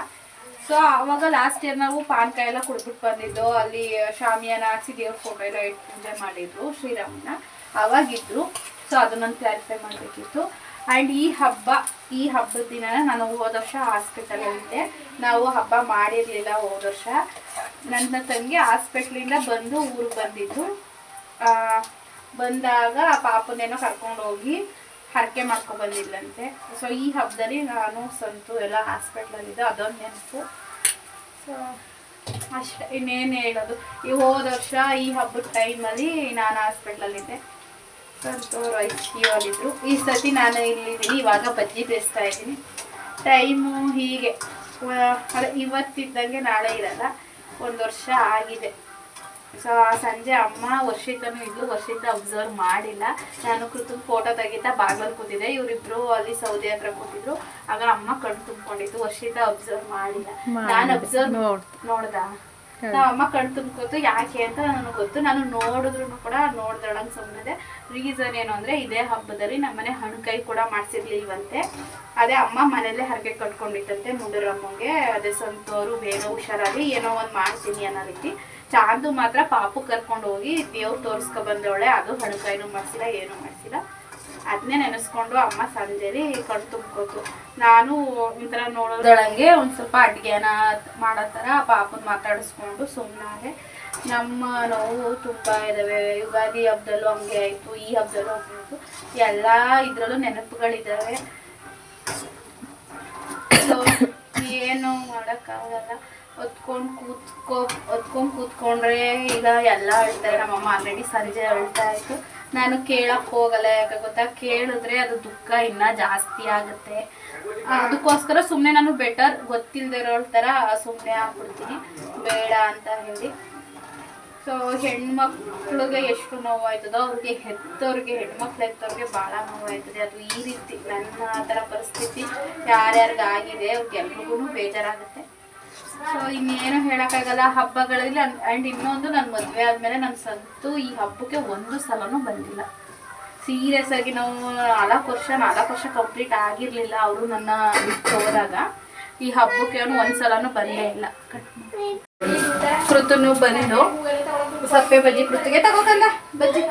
ಸೊ ಆವಾಗ ಲಾಸ್ಟ್ ಇಯರ್ ನಾವು ಪಾನಕಾಯಿ ಎಲ್ಲ ಕುಡ್ಬಿಟ್ಟು ಬಂದಿದ್ದು, ಅಲ್ಲಿ ಶಾಮಿಯಾನ ಹಾಕ್ಸಿ ದೇವ್ರ ಫೋಟೋ ಎಲ್ಲ ಇಟ್ಟು ಪೂಜೆ ಮಾಡಿದ್ರು ಶ್ರೀರಾಮನ, ಆವಾಗಿದ್ರು. ಸೊ ಅದನ್ನು ಕ್ಲಾರಿಫೈ ಮಾಡಬೇಕಿತ್ತು. ಆ್ಯಂಡ್ ಈ ಹಬ್ಬದ ದಿನ ನಾನು ಹೋದ ವರ್ಷ ಹಾಸ್ಪಿಟಲಲ್ಲಿದ್ದೆ. ನಾವು ಹಬ್ಬ ಮಾಡಿರಲಿಲ್ಲ ಹೋದ ವರ್ಷ. ನನ್ನ ತಂಗಿ ಹಾಸ್ಪಿಟ್ಲಿಂದ ಬಂದು ಊರಿಗೆ ಬಂದಿದ್ದು. ಬಂದಾಗ ಪಾಪನೇನೋ ಕರ್ಕೊಂಡೋಗಿ ಹರಕೆ ಮಾಡ್ಕೊಬಂದಿಲ್ಲಂತೆ. ಸೊ ಈ ಹಬ್ಬದಲ್ಲಿ ನಾನು ಸಂತು ಎಲ್ಲ ಹಾಸ್ಪಿಟ್ಲಲ್ಲಿದ್ದೆ, ಅದೊಂದು ನೆನಪು. ಸೊ ಅಷ್ಟೇ, ಇನ್ನೇನು ಹೇಳೋದು. ಈ ಹೋದ ವರ್ಷ ಈ ಹಬ್ಬದ ಟೈಮಲ್ಲಿ ನಾನು ಹಾಸ್ಪಿಟ್ಲಲ್ಲಿದ್ದೆ, ಸಂತು ಐಸಿಯುವಲ್ಲಿದ್ದರು. ಈ ಸತಿ ನಾನು ಇಲ್ಲಿದ್ದೀನಿ, ಇವಾಗ ಬಜ್ಜಿ ಬೇಯಿಸ್ತಾ ಇದ್ದೀನಿ. ಟೈಮು ಹೀಗೆ ಅದೇ ಇವತ್ತಿದ್ದಂಗೆ ನಾಳೆ ಇರಲ್ಲ, 1 ವರ್ಷ ಆಗಿದೆ. ಸೊ ಸಂಜೆ ಅಮ್ಮ ವರ್ಷಿತನೂ ಇದ್ಲು, ವರ್ಷಿತ ಅಬ್ಸರ್ವ್ ಮಾಡಿಲ್ಲ. ನಾನು ಕೃತುಗ್ ಫೋಟೋ ತೆಗಿತಾ ಬಾಗ್ಲಲ್ಲಿ ಕೂತಿದ್ದೆ, ಇವರಿಬ್ರು ಅಲ್ಲಿ ಸೌದೆ ಹತ್ರ ಕೂತಿದ್ರು. ಆಗ ಅಮ್ಮ ಕಣ್ಣು ತುಂಬ್ಕೊಂಡಿತ್ತು, ವರ್ಷಿತ ಅಬ್ಸರ್ವ್ ಮಾಡಿಲ್ಲ. ನಾನು ಅಬ್ಸರ್ವ್ ನೋಡ್ದ ನಮ್ಮ ಅಮ್ಮ ಕಣ್ಣು ತುಂಬ್ಕೊತು. ಯಾಕೆ ಅಂತ ನನಗೆ ಗೊತ್ತು. ನಾನು ನೋಡಿದ್ರು ಕೂಡ ನೋಡ್ದೊಳಂಗೆ ಸುಮ್ಮನೆ. ರೀಸನ್ ಏನು ಅಂದರೆ ಇದೇ ಹಬ್ಬದಲ್ಲಿ ನಮ್ಮನೆ ಹಣ್ಣುಕಾಯಿ ಕೂಡ ಮಾಡಿಸಿರ್ಲಿಲ್ವಂತೆ. ಅದೇ ಅಮ್ಮ ಮನೆಯಲ್ಲೇ ಹರಕೆ ಕಟ್ಕೊಂಡಿತ್ತಂತೆ ಮುಂಡರಮ್ಮಂಗೆ. ಅದೇ ಸಂತೋರು ಬೇಗ ಹುಷಾರಾಗಿ ಏನೋ ಒಂದು ಮಾಡ್ತೀನಿ ಅನ್ನೋ ರೀತಿ. ಚಾಂದು ಮಾತ್ರ ಪಾಪು ಕರ್ಕೊಂಡು ಹೋಗಿ ದೇವ್ರು ತೋರಿಸ್ಕೊ ಬಂದವಳೆ. ಅದು ಹಣ್ಣುಕಾಯಿನೂ ಮಾಡಿಸಿಲ್ಲ, ಏನೂ ಮಾಡಿಸಿಲ್ಲ. ಅದನ್ನೇ ನೆನೆಸ್ಕೊಂಡು ಅಮ್ಮ ಸಂಜೆಲಿ ಕಣ್ಣು ತುಂಬ್ಕೋತು. ನಾನು ಒಂಥರ ನೋಡೋದೊಳಗೆ ಒಂದು ಸ್ವಲ್ಪ ಅಡುಗೆನ ಮಾಡೋ ಥರ ಪಾಪನ ಮಾತಾಡಿಸ್ಕೊಂಡು ಸುಮ್ಮನೆ. ನಮ್ಮ ನೋವು ತುಂಬ ಇದ್ದಾವೆ. ಯುಗಾದಿ ಹಬ್ಬದಲ್ಲೂ ಹಂಗೆ ಆಯಿತು, ಈ ಹಬ್ಬದಲ್ಲೂ ಹಂಗೆ ಆಯಿತು. ಎಲ್ಲ ಇದರಲ್ಲೂ ನೆನಪುಗಳಿದ್ದಾವೆ. ಸೊ ಏನು ಮಾಡೋಕ್ಕಾಗಲ್ಲ. ಹೊತ್ಕೊಂಡು ಕೂತ್ಕೊಂಡ್ರೆ ಈಗ ಎಲ್ಲ ಅಳ್ತಾರೆ. ನಮ್ಮಮ್ಮ ಆಲ್ರೆಡಿ ಸಂಜೆ ಅಳ್ತಾ ಇತ್ತು. ನಾನು ಕೇಳಕ್ಕೆ ಹೋಗಲ್ಲ, ಯಾಕೆ ಗೊತ್ತಾ, ಕೇಳಿದ್ರೆ ಅದು ದುಃಖ ಇನ್ನೂ ಜಾಸ್ತಿ ಆಗುತ್ತೆ. ಅದಕ್ಕೋಸ್ಕರ ಸುಮ್ಮನೆ ನಾನು ಬೆಟರ್ ಗೊತ್ತಿಲ್ಲದೆ ಇರೋ ಥರ ಸುಮ್ಮನೆ ಆಗ್ಬಿಡ್ತೀನಿ, ಬೇಡ ಅಂತ ಹೇಳಿ. ಸೊ ಹೆಣ್ಮಕ್ಳಿಗೆ ಎಷ್ಟು ನೋವಾಯ್ತದೋ ಅವ್ರಿಗೆ ಹೆತ್ತವ್ರಿಗೆ, ಹೆಣ್ಮಕ್ಳು ಹೆತ್ತವ್ರಿಗೆ ಭಾಳ ನೋವಾಯ್ತದೆ. ಅದು ಈ ರೀತಿ ನನ್ನ ಆ ಥರ ಪರಿಸ್ಥಿತಿ ಯಾರ್ಯಾರಿಗಾಗಿದೆ ಅವ್ರಿಗೆಲ್ರಿಗೂ ಬೇಜಾರಾಗುತ್ತೆ. ಸೊ ಇನ್ನೇನು ಹೇಳೋಕ್ಕಾಗಲ್ಲ ಹಬ್ಬಗಳಲ್ಲಿ. ಆ್ಯಂಡ್ ಇನ್ನೊಂದು, ನನ್ನ ಮದುವೆ ಆದಮೇಲೆ ನನ್ನ ಸಂತು ಈ ಹಬ್ಬಕ್ಕೆ ಒಂದು ಸಲನೂ ಬಂದಿಲ್ಲ. ಸೀರಿಯಸ್ ಆಗಿ ನಾವು 4 ವರ್ಷ ಕಂಪ್ಲೀಟ್ ಆಗಿರಲಿಲ್ಲ ಅವರು ನನ್ನ ಬಿಟ್ಟು ಹೋದಾಗ. ಈ ಹಬ್ಬಕ್ಕೆ ಅವನು ಒಂದು ಸಲನೂ ಬರಲೇ ಇಲ್ಲ. ಕೃತನು ಬಂದು ಸಪ್ಪೆ ಬಜ್ಜಿ ಕೃತಿಗೆ ತಗೋಕಂದ ಬಜ್ಜಿ.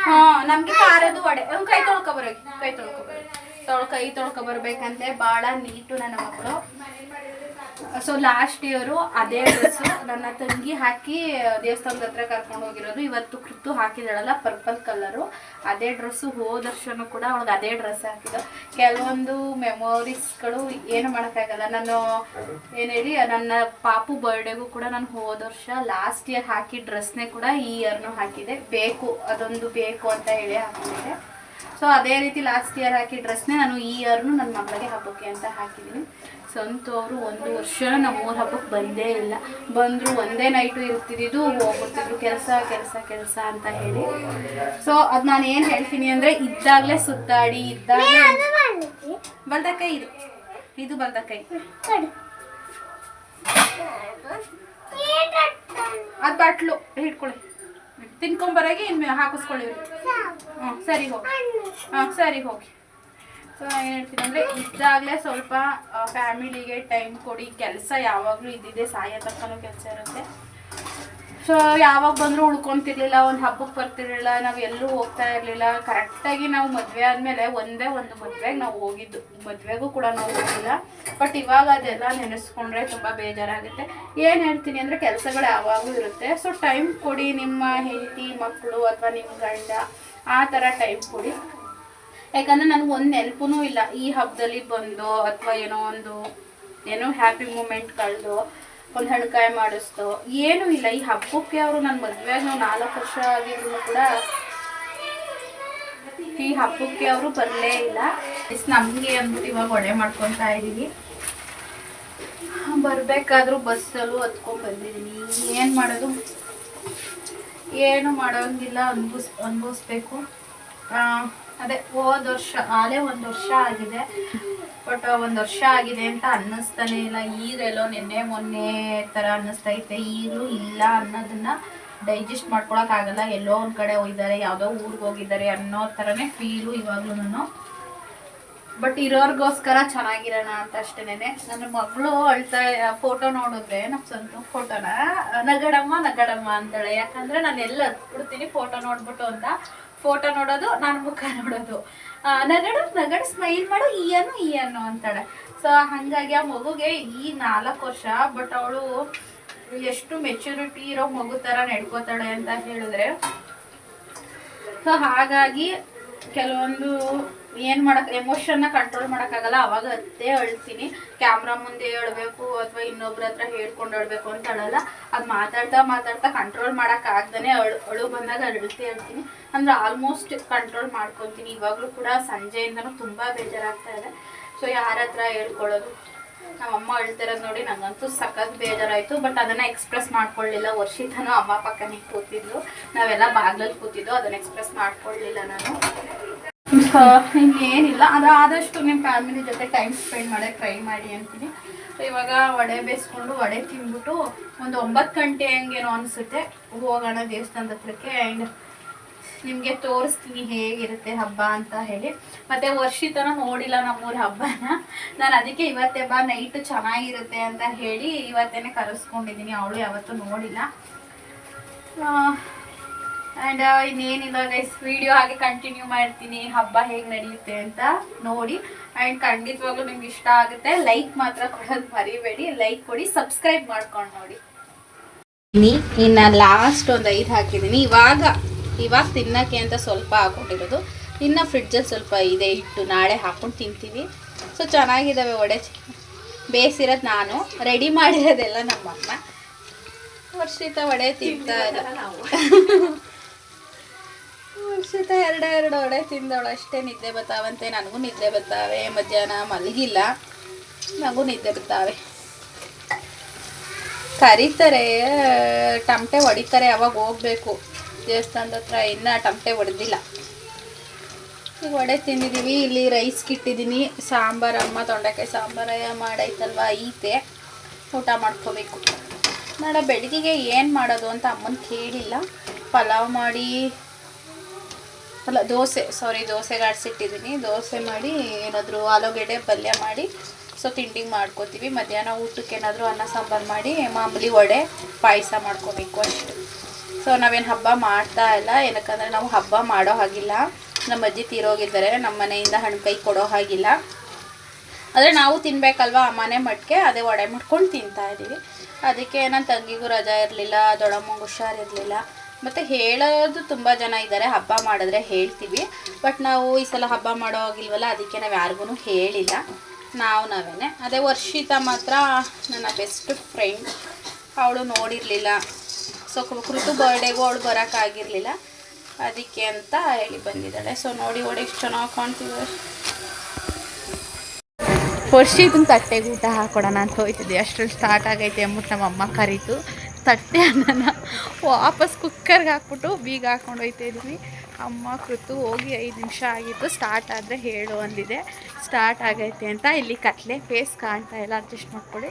ಹಾಂ, ನಮಗೆ ಖಾರದು ವಡೆ. ಕೈ ತೊಳ್ಕೊಬರೋಗಿ, ಕೈ ತೊಳ್ಕೊಬರ್ಬೇಕಂತೆ. ಭಾಳ ನೀಟು ನನ್ನ ಮಕ್ಕಳು. ಸೊ ಲಾಸ್ಟ್ ಇಯರು ಅದೇ ಡ್ರೆಸ್ಸು ನನ್ನ ತಂಗಿ ಹಾಕಿ ದೇವಸ್ಥಾನದ ಹತ್ರ ಕರ್ಕೊಂಡು ಹೋಗಿರೋದು. ಇವತ್ತು ಕೃತು ಹಾಕಿದಾಳಲ್ಲ ಪರ್ಪಲ್ ಕಲರು, ಅದೇ ಡ್ರೆಸ್ಸು. ಹೋದ ವರ್ಷನೂ ಕೂಡ ಅವಳಿಗೆ ಅದೇ ಡ್ರೆಸ್ ಹಾಕಿದ್ದು. ಕೆಲವೊಂದು ಮೆಮೊರೀಸ್ಗಳು ಏನು ಮಾಡೋಕ್ಕಾಗಲ್ಲ. ನಾನು ಏನು ಹೇಳಿ, ನನ್ನ ಪಾಪು ಬರ್ಡೇಗೂ ಕೂಡ ನಾನು ಹೋದ ವರ್ಷ ಲಾಸ್ಟ್ ಇಯರ್ ಹಾಕಿ ಡ್ರೆಸ್ನೇ ಕೂಡ ಈ ಇಯರ್ನೂ ಹಾಕಿದೆ. ಬೇಕು, ಅದೊಂದು ಬೇಕು ಅಂತ ಹೇಳಿ ಹಾಕಿದ್ದೆ. ಸೊ ಅದೇ ರೀತಿ ಲಾಸ್ಟ್ ಇಯರ್ ಹಾಕಿ ಡ್ರೆಸ್ನೇ ನಾನು ಈ ಇಯರ್ನು ನನ್ನ ಮಗಳಿಗೆ ಹಬ್ಬಕ್ಕೆ ಅಂತ ಹಾಕಿದ್ದೀನಿ. ಸಂತು ಅವರು 1 ವರ್ಷ ನಮ್ಮ ಊರ ಹಬ್ಬಕ್ಕೆ ಬಂದೇ ಇಲ್ಲ. ಬಂದರು ಒಂದೇ ನೈಟು ಇರ್ತಿದ್ದು, ಹೋಗ್ಬಿಡ್ತಿದ್ರು ಕೆಲಸ ಅಂತ ಹೇಳಿ. ಸೊ ಅದು ನಾನು ಏನು ಹೇಳ್ತೀನಿ ಅಂದರೆ, ಇದ್ದಾಗಲೇ ಸುತ್ತಾಡಿ, ಇದ್ದಾಗಲೇ ಬಲ್ದಕೈ ಇದು ಬಲ್ದಕೈ ಅದು ಬಟ್ಲು ಹಿಡ್ಕೊಳ್ಳಿ, ತಿನ್ಕೊಂಬರಾಗಿ ಇನ್ನು ಹಾಕಿಸ್ಕೊಳ್ಳಿ. ಸರಿ ಹೋಗಿ. ಸೊ ಏನು ಹೇಳ್ತೀನಿ ಅಂದರೆ, ಇದ್ದಾಗಲೇ ಸ್ವಲ್ಪ ಫ್ಯಾಮಿಲಿಗೆ ಟೈಮ್ ಕೊಡಿ. ಕೆಲಸ ಯಾವಾಗಲೂ ಇದ್ದಿದೆ, ಸಾಯೋ ತನಕನೂ ಕೆಲಸ ಇರುತ್ತೆ. ಸೊ ಯಾವಾಗ ಬಂದರೂ ಉಳ್ಕೊತಿರ್ಲಿಲ್ಲ, ಒಂದು ಹಬ್ಬಕ್ಕೆ ಬರ್ತಿರಲಿಲ್ಲ, ನಾವು ಎಲ್ಲೂ ಹೋಗ್ತಾ ಇರಲಿಲ್ಲ. ಕರೆಕ್ಟಾಗಿ ನಾವು ಮದುವೆ ಆದಮೇಲೆ ಒಂದೇ ಒಂದು ಮದುವೆಗೆ ನಾವು ಹೋಗಿದ್ದು, ಮದುವೆಗೂ ಕೂಡ ನಾವು ಹೋಗಿಲ್ಲ. ಬಟ್ ಇವಾಗ ಅದೆಲ್ಲ ನೆನೆಸ್ಕೊಂಡ್ರೆ ತುಂಬ ಬೇಜಾರಾಗುತ್ತೆ. ಏನು ಹೇಳ್ತೀನಿ ಅಂದರೆ, ಕೆಲಸಗಳು ಯಾವಾಗಲೂ ಇರುತ್ತೆ. ಸೊ ಟೈಮ್ ಕೊಡಿ, ನಿಮ್ಮ ಹೆಂಡತಿ ಮಕ್ಕಳು ಅಥವಾ ನಿಮ್ಮ ಗಂಡ ಆ ಥರ ಟೈಮ್ ಕೊಡಿ. ಯಾಕಂದರೆ ನನಗೆ ಒಂದು ನೆನಪೂ ಇಲ್ಲ ಈ ಹಬ್ಬದಲ್ಲಿ ಬಂದು, ಅಥವಾ ಏನೋ ಹ್ಯಾಪಿ ಮೂಮೆಂಟ್ ಕಳೆದು ಒಂದು ಹಣ್ಣುಕಾಯಿ ಮಾಡಿಸ್ತು, ಏನೂ ಇಲ್ಲ. ಈ ಹಬ್ಬಕ್ಕೆ ಅವರು ನನ್ನ ಮದುವೆಯಾಗಿ ನಾವು 4 ವರ್ಷ ಆಗಿದ್ರು ಕೂಡ ಈ ಹಬ್ಬಕ್ಕೆ ಅವರು ಬರಲೇ ಇಲ್ಲ. ನಮಗೆ ಅಂದ್ಬಿಟ್ಟು ಇವಾಗ ಒಡೆ ಮಾಡ್ಕೊತಾ ಇದ್ದೀವಿ. ಬರಬೇಕಾದ್ರೂ ಬಸ್ಸಲ್ಲೂ ಹತ್ಕೊಂಡು ಬಂದಿದ್ದೀನಿ. ಏನು ಮಾಡೋದು, ಏನು ಮಾಡೋಂಗಿಲ್ಲ, ಅನುಭವಿಸ್ಬೇಕು. ಅದೇ ಹೋದ ವರ್ಷ ಆಲೇ 1 ವರ್ಷ ಆಗಿದೆ. ಬಟ್ 1 ವರ್ಷ ಆಗಿದೆ ಅಂತ ಅನ್ನಿಸ್ತಾನೆ ಇಲ್ಲ. ಈಗೆಲ್ಲೋ ನಿನ್ನೆ ಮೊನ್ನೆ ಥರ ಅನ್ನಿಸ್ತೈತೆ. ಈಗಲೂ ಇಲ್ಲ ಅನ್ನೋದನ್ನು ಡೈಜೆಸ್ಟ್ ಮಾಡ್ಕೊಳಕ್ಕಾಗಲ್ಲ. ಎಲ್ಲೋ ಒಂದು ಕಡೆ ಹೋಗಿದ್ದಾರೆ, ಯಾವುದೋ ಊರಿಗೆ ಹೋಗಿದ್ದಾರೆ ಅನ್ನೋ ಥರನೇ ಫೀಲು ಇವಾಗ್ಲೂ. ಬಟ್ ಇರೋರಿಗೋಸ್ಕರ ಚೆನ್ನಾಗಿರೋಣ ಅಂತ ಅಷ್ಟೇನೆ. ನನ್ನ ಮಗಳು ಅಳ್ತಾ ಫೋಟೋ ನೋಡಿದ್ರೆ, ನಮ್ಮ ಸ್ವಂತ ಫೋಟೋನ ನಗಡಮ್ಮ ಅಂತಾಳೆ. ಯಾಕಂದರೆ ನಾನು ಎಲ್ಲ ಹತ್ಬಿಡ್ತೀನಿ ಫೋಟೋ ನೋಡ್ಬಿಟ್ಟು ಅಂತ. ಫೋಟೋ ನೋಡೋದು, ನಾನು ಮುಖ ನೋಡೋದು, ನಗಡು ಸ್ಮೈಲ್ ಮಾಡು, ಈ ಅನ್ನು ಅಂತಾಳೆ. ಸೊ ಹಾಗಾಗಿ ಆ ಮಗುಗೆ ಈ 4 ವರ್ಷ. ಬಟ್ ಅವಳು ಎಷ್ಟು ಮೆಚುರಿಟಿ ಇರೋ ಮಗು ಥರ ನಡ್ಕೋತಾಳೆ ಅಂತ ಹೇಳಿದ್ರೆ. ಸೊ ಹಾಗಾಗಿ ಕೆಲವೊಂದು ಏನು ಮಾಡೋಕ್ಕೆ, ಎಮೋಷನ್ನ ಕಂಟ್ರೋಲ್ ಮಾಡೋಕ್ಕಾಗಲ್ಲ. ಅವಾಗ ಅತ್ತೆ ಅಳ್ತೀನಿ. ಕ್ಯಾಮ್ರಾ ಮುಂದೆ ಹೇಳ್ಬೇಕು ಅಥವಾ ಇನ್ನೊಬ್ರ ಹತ್ರ ಹೇಳ್ಕೊಂಡು ಅಳ್ಬೇಕು ಅಂತ ಅಳಲ್ಲ. ಅದು ಮಾತಾಡ್ತಾ ಕಂಟ್ರೋಲ್ ಮಾಡೋಕ್ಕಾಗ್ದೇ ಅಳು ಬಂದಾಗ ಹೇಳ್ತೀನಿ. ಅಂದರೆ ಆಲ್ಮೋಸ್ಟ್ ಕಂಟ್ರೋಲ್ ಮಾಡ್ಕೊತೀನಿ. ಇವಾಗಲೂ ಕೂಡ ಸಂಜೆಯಿಂದನೂ ತುಂಬ ಬೇಜಾರಾಗ್ತಾ ಇದೆ. ಸೊ ಯಾರ ಹತ್ರ ಹೇಳ್ಕೊಳ್ಳೋದು, ನಮ್ಮಮ್ಮ ಅಳ್ತಿರೋದು ನೋಡಿ ನನಗಂತೂ ಸಖತ್ ಬೇಜಾರಾಯಿತು. ಬಟ್ ಅದನ್ನು ಎಕ್ಸ್ಪ್ರೆಸ್ ಮಾಡ್ಕೊಳ್ಳಿಲ್ಲ. ವರ್ಷಿತನೂ ಅಮ್ಮ ಪಕ್ಕನೇ ಕೂತಿದ್ಲು, ನಾವೆಲ್ಲ ಬಾಗ್ಲಲ್ಲಿ ಕೂತಿದ್ದು, ಅದನ್ನು ಎಕ್ಸ್ಪ್ರೆಸ್ ಮಾಡ್ಕೊಳ್ಳಿಲ್ಲ ನಾನು. ಇನ್ನೇನಿಲ್ಲ, ಅದು ಆದಷ್ಟು ನಿಮ್ಮ ಫ್ಯಾಮಿಲಿ ಜೊತೆ ಟೈಮ್ ಸ್ಪೆಂಡ್ ಮಾಡೋಕ್ಕೆ ಟ್ರೈ ಮಾಡಿ ಅಂತೀನಿ. ಇವಾಗ ವಡೆ ಬೇಯಿಸ್ಕೊಂಡು ವಡೆ ತಿಂದ್ಬಿಟ್ಟು ಒಂದು 9 ಗಂಟೆ ಹಂಗೇನೋ ಅನಿಸುತ್ತೆ ಹೋಗೋಣ ದೇವಸ್ಥಾನದ ಹತ್ರಕ್ಕೆ. ಆ್ಯಂಡ್ ನಿಮಗೆ ತೋರಿಸ್ತೀನಿ ಹೇಗಿರುತ್ತೆ ಹಬ್ಬ ಅಂತ ಹೇಳಿ. ಮತ್ತು ವರ್ಷಿತನ ನೋಡಿಲ್ಲ ನಮ್ಮೂರ ಹಬ್ಬನ, ನಾನು ಅದಕ್ಕೆ ಇವತ್ತೇ ಬಾ ನೈಟ್ ಚೆನ್ನಾಗಿರುತ್ತೆ ಅಂತ ಹೇಳಿ ಇವತ್ತೇ ಕರೆಸ್ಕೊಂಡಿದ್ದೀನಿ. ಅವಳು ಯಾವತ್ತೂ ನೋಡಿಲ್ಲ. ಆ್ಯಂಡ್ ಇನ್ನೇನಿಲ್ಲ ಗೈಸ್, ವಿಡಿಯೋ ಹಾಗೆ ಕಂಟಿನ್ಯೂ ಮಾಡ್ತೀನಿ ಹಬ್ಬ ಹೇಗೆ ನಡೆಯುತ್ತೆ ಅಂತ ನೋಡಿ. ಆ್ಯಂಡ್ ಖಂಡಿತವಾಗ್ಲೂ ನಿಮ್ಗೆ ಇಷ್ಟ ಆಗುತ್ತೆ. ಲೈಕ್ ಮಾತ್ರ ಕೊಡೋದು ಮರಿಬೇಡಿ, ಲೈಕ್ ಕೊಡಿ, ಸಬ್ಸ್ಕ್ರೈಬ್ ಮಾಡ್ಕೊಂಡು ನೋಡಿ. ಇನ್ನು ಲಾಸ್ಟ್ ಒಂದು 5 ಹಾಕಿದ್ದೀನಿ. ಇವಾಗ ತಿನ್ನೋಕ್ಕೆ ಅಂತ ಸ್ವಲ್ಪ ಹಾಕೊಂಡಿರೋದು, ಇನ್ನು ಫ್ರಿಡ್ಜಲ್ಲಿ ಸ್ವಲ್ಪ ಇದೆ ಇಟ್ಟು ನಾಳೆ ಹಾಕ್ಕೊಂಡು ತಿಂತೀವಿ. ಸೊ ಚೆನ್ನಾಗಿದ್ದಾವೆ ವಡೆ. ಬೇಯಿಸಿರೋದು ನಾನು, ರೆಡಿ ಮಾಡಿರೋದೆಲ್ಲ ನಮ್ಮಮ್ಮ. ವರ್ಷಿತ ವಡೆ ತಿಂತಾ ಇಲ್ಲ ನಾವು. ವರ್ಷಿತ ಎರಡು ವಡೆ ತಿಂದವಳು ಅಷ್ಟೇ. ನಿದ್ದೆ ಬರ್ತಾವಂತೆ, ನನಗೂ ನಿದ್ದೆ ಬರ್ತಾವೆ. ಮಧ್ಯಾಹ್ನ ಮಲಗಿಲ್ಲ, ನನಗೂ ನಿದ್ದೆ ಬರ್ತಾವೆ. ಕರೀತಾರೆ, ಟಮಟೆ ಹೊಡಿತಾರೆ, ಯಾವಾಗ ಹೋಗ್ಬೇಕು ದೇವಸ್ಥಾನದ ಹತ್ರ. ಇನ್ನೂ ಟಮಟೆ ಹೊಡೆದಿಲ್ಲ. ಈಗ ವಡೆ ತಿಂದಿದ್ದೀವಿ. ಇಲ್ಲಿ ರೈಸ್ಗೆ ಇಟ್ಟಿದ್ದೀನಿ ಸಾಂಬಾರು. ಅಮ್ಮ ತೊಂಡೆಕಾಯಿ ಸಾಂಬಾರು ಮಾಡೈತಲ್ವ, ಐತೆ, ಊಟ ಮಾಡ್ಕೋಬೇಕು. ನಾಳೆ ಬೆಳಗ್ಗೆಗೆ ಏನು ಮಾಡೋದು ಅಂತ ಅಮ್ಮನ ಕೇಳಿಲ್ಲ. ಪಲಾವ್ ಮಾಡಿ, ಅಲ್ಲ ದೋಸೆಗೆ ಆಡಿಸಿಟ್ಟಿದ್ದೀನಿ. ದೋಸೆ ಮಾಡಿ ಏನಾದರೂ ಆಲೂಗಡ್ಡೆ ಪಲ್ಯ ಮಾಡಿ ಸೊ ತಿಂಡಿಗೆ ಮಾಡ್ಕೋತೀವಿ. ಮಧ್ಯಾಹ್ನ ಊಟಕ್ಕೆ ಏನಾದರೂ ಅನ್ನ ಸಾಂಬಾರು ಮಾಡಿ ಮಾಮೂಲಿ ವಡೆ ಪಾಯಸ ಮಾಡ್ಕೋಬೇಕು ಅಷ್ಟು. ಸೊ ನಾವೇನು ಹಬ್ಬ ಮಾಡ್ತಾ ಇಲ್ಲ, ಏನಕ್ಕಂದರೆ ನಾವು ಹಬ್ಬ ಮಾಡೋ ಹಾಗಿಲ್ಲ. ನಮ್ಮ ಅಜ್ಜಿ ತೀರೋಗಿದ್ದಾರೆ, ನಮ್ಮ ಮನೆಯಿಂದ ಹಣ್ಣು ಕೈ ಕೊಡೋ ಹಾಗಿಲ್ಲ. ಆದರೆ ನಾವು ತಿನ್ನಬೇಕಲ್ವ, ಮನೆ ಮಟ್ಟಿಗೆ ಅದೇ ವಡೆ ಮಾಡ್ಕೊಂಡು ತಿಂತಾಯಿದ್ದೀವಿ. ಅದಕ್ಕೆ ನನ್ನ ತಂಗಿಗೂ ರಜಾ ಇರಲಿಲ್ಲ, ದೊಡ್ಡಮ್ಮಂಗೆ ಹುಷಾರಿರಲಿಲ್ಲ. ಮತ್ತು ಹೇಳೋದು ತುಂಬ ಜನ ಇದ್ದಾರೆ, ಹಬ್ಬ ಮಾಡಿದ್ರೆ ಹೇಳ್ತೀವಿ. ಬಟ್ ನಾವು ಈ ಸಲ ಹಬ್ಬ ಮಾಡೋ ಹೋಗಿಲ್ವಲ್ಲ, ಅದಕ್ಕೆ ನಾವು ಯಾರಿಗೂ ಹೇಳಿಲ್ಲ. ನಾವೇನೆ. ಅದೇ ವರ್ಷಿತ ಮಾತ್ರ ನನ್ನ ಬೆಸ್ಟ್ ಫ್ರೆಂಡ್, ಅವಳು ನೋಡಿರಲಿಲ್ಲ. ಸೊ ಕೃತು ಬರ್ಡೇಗೂ ಅವಳು ಬರೋಕ್ಕಾಗಿರಲಿಲ್ಲ, ಅದಕ್ಕೆ ಅಂತ ಹೇಳಿ ಬಂದಿದ್ದಾಳೆ. ಸೊ ನೋಡಿ ಒಡೆ ಎಷ್ಟು ಚೆನ್ನಾಗಿ ಕಾಣ್ತಿದ್ದಾರೆ. ವರ್ಷಿತನ ತಟ್ಟೆಗೆ ಊಟ ಹಾಕೊಡೋಣ ಅಂತ ಹೋಗ್ತಿದ್ದೆ, ಅಷ್ಟರಲ್ಲಿ ಸ್ಟಾರ್ಟ್ ಆಗೈತೆ ಅಂದ್ಬಿಟ್ಟು ನಮ್ಮಮ್ಮ ಕರೀತು. ತಟ್ಟೆ ಅನ್ನನ ವಾಪಸ್ ಕುಕ್ಕರ್ಗೆ ಹಾಕ್ಬಿಟ್ಟು ಬೀಗ ಹಾಕ್ಕೊಂಡು ಹೋಗ್ತಾ ಇದ್ವಿ. ಅಮ್ಮ ಕೃತು ಹೋಗಿ 5 ನಿಮಿಷ ಆಗಿತ್ತು, ಸ್ಟಾರ್ಟ್ ಆದರೆ ಹೇಳು ಅಂದಿದೆ. ಸ್ಟಾರ್ಟ್ ಆಗೈತೆ ಅಂತ. ಇಲ್ಲಿ ಕತ್ಲೆ ಫೇಸ್ ಕಾಣ್ತಾ ಇಲ್ಲ, ಅಡ್ಜಸ್ಟ್ ಮಾಡ್ಕೊಳ್ಳಿ.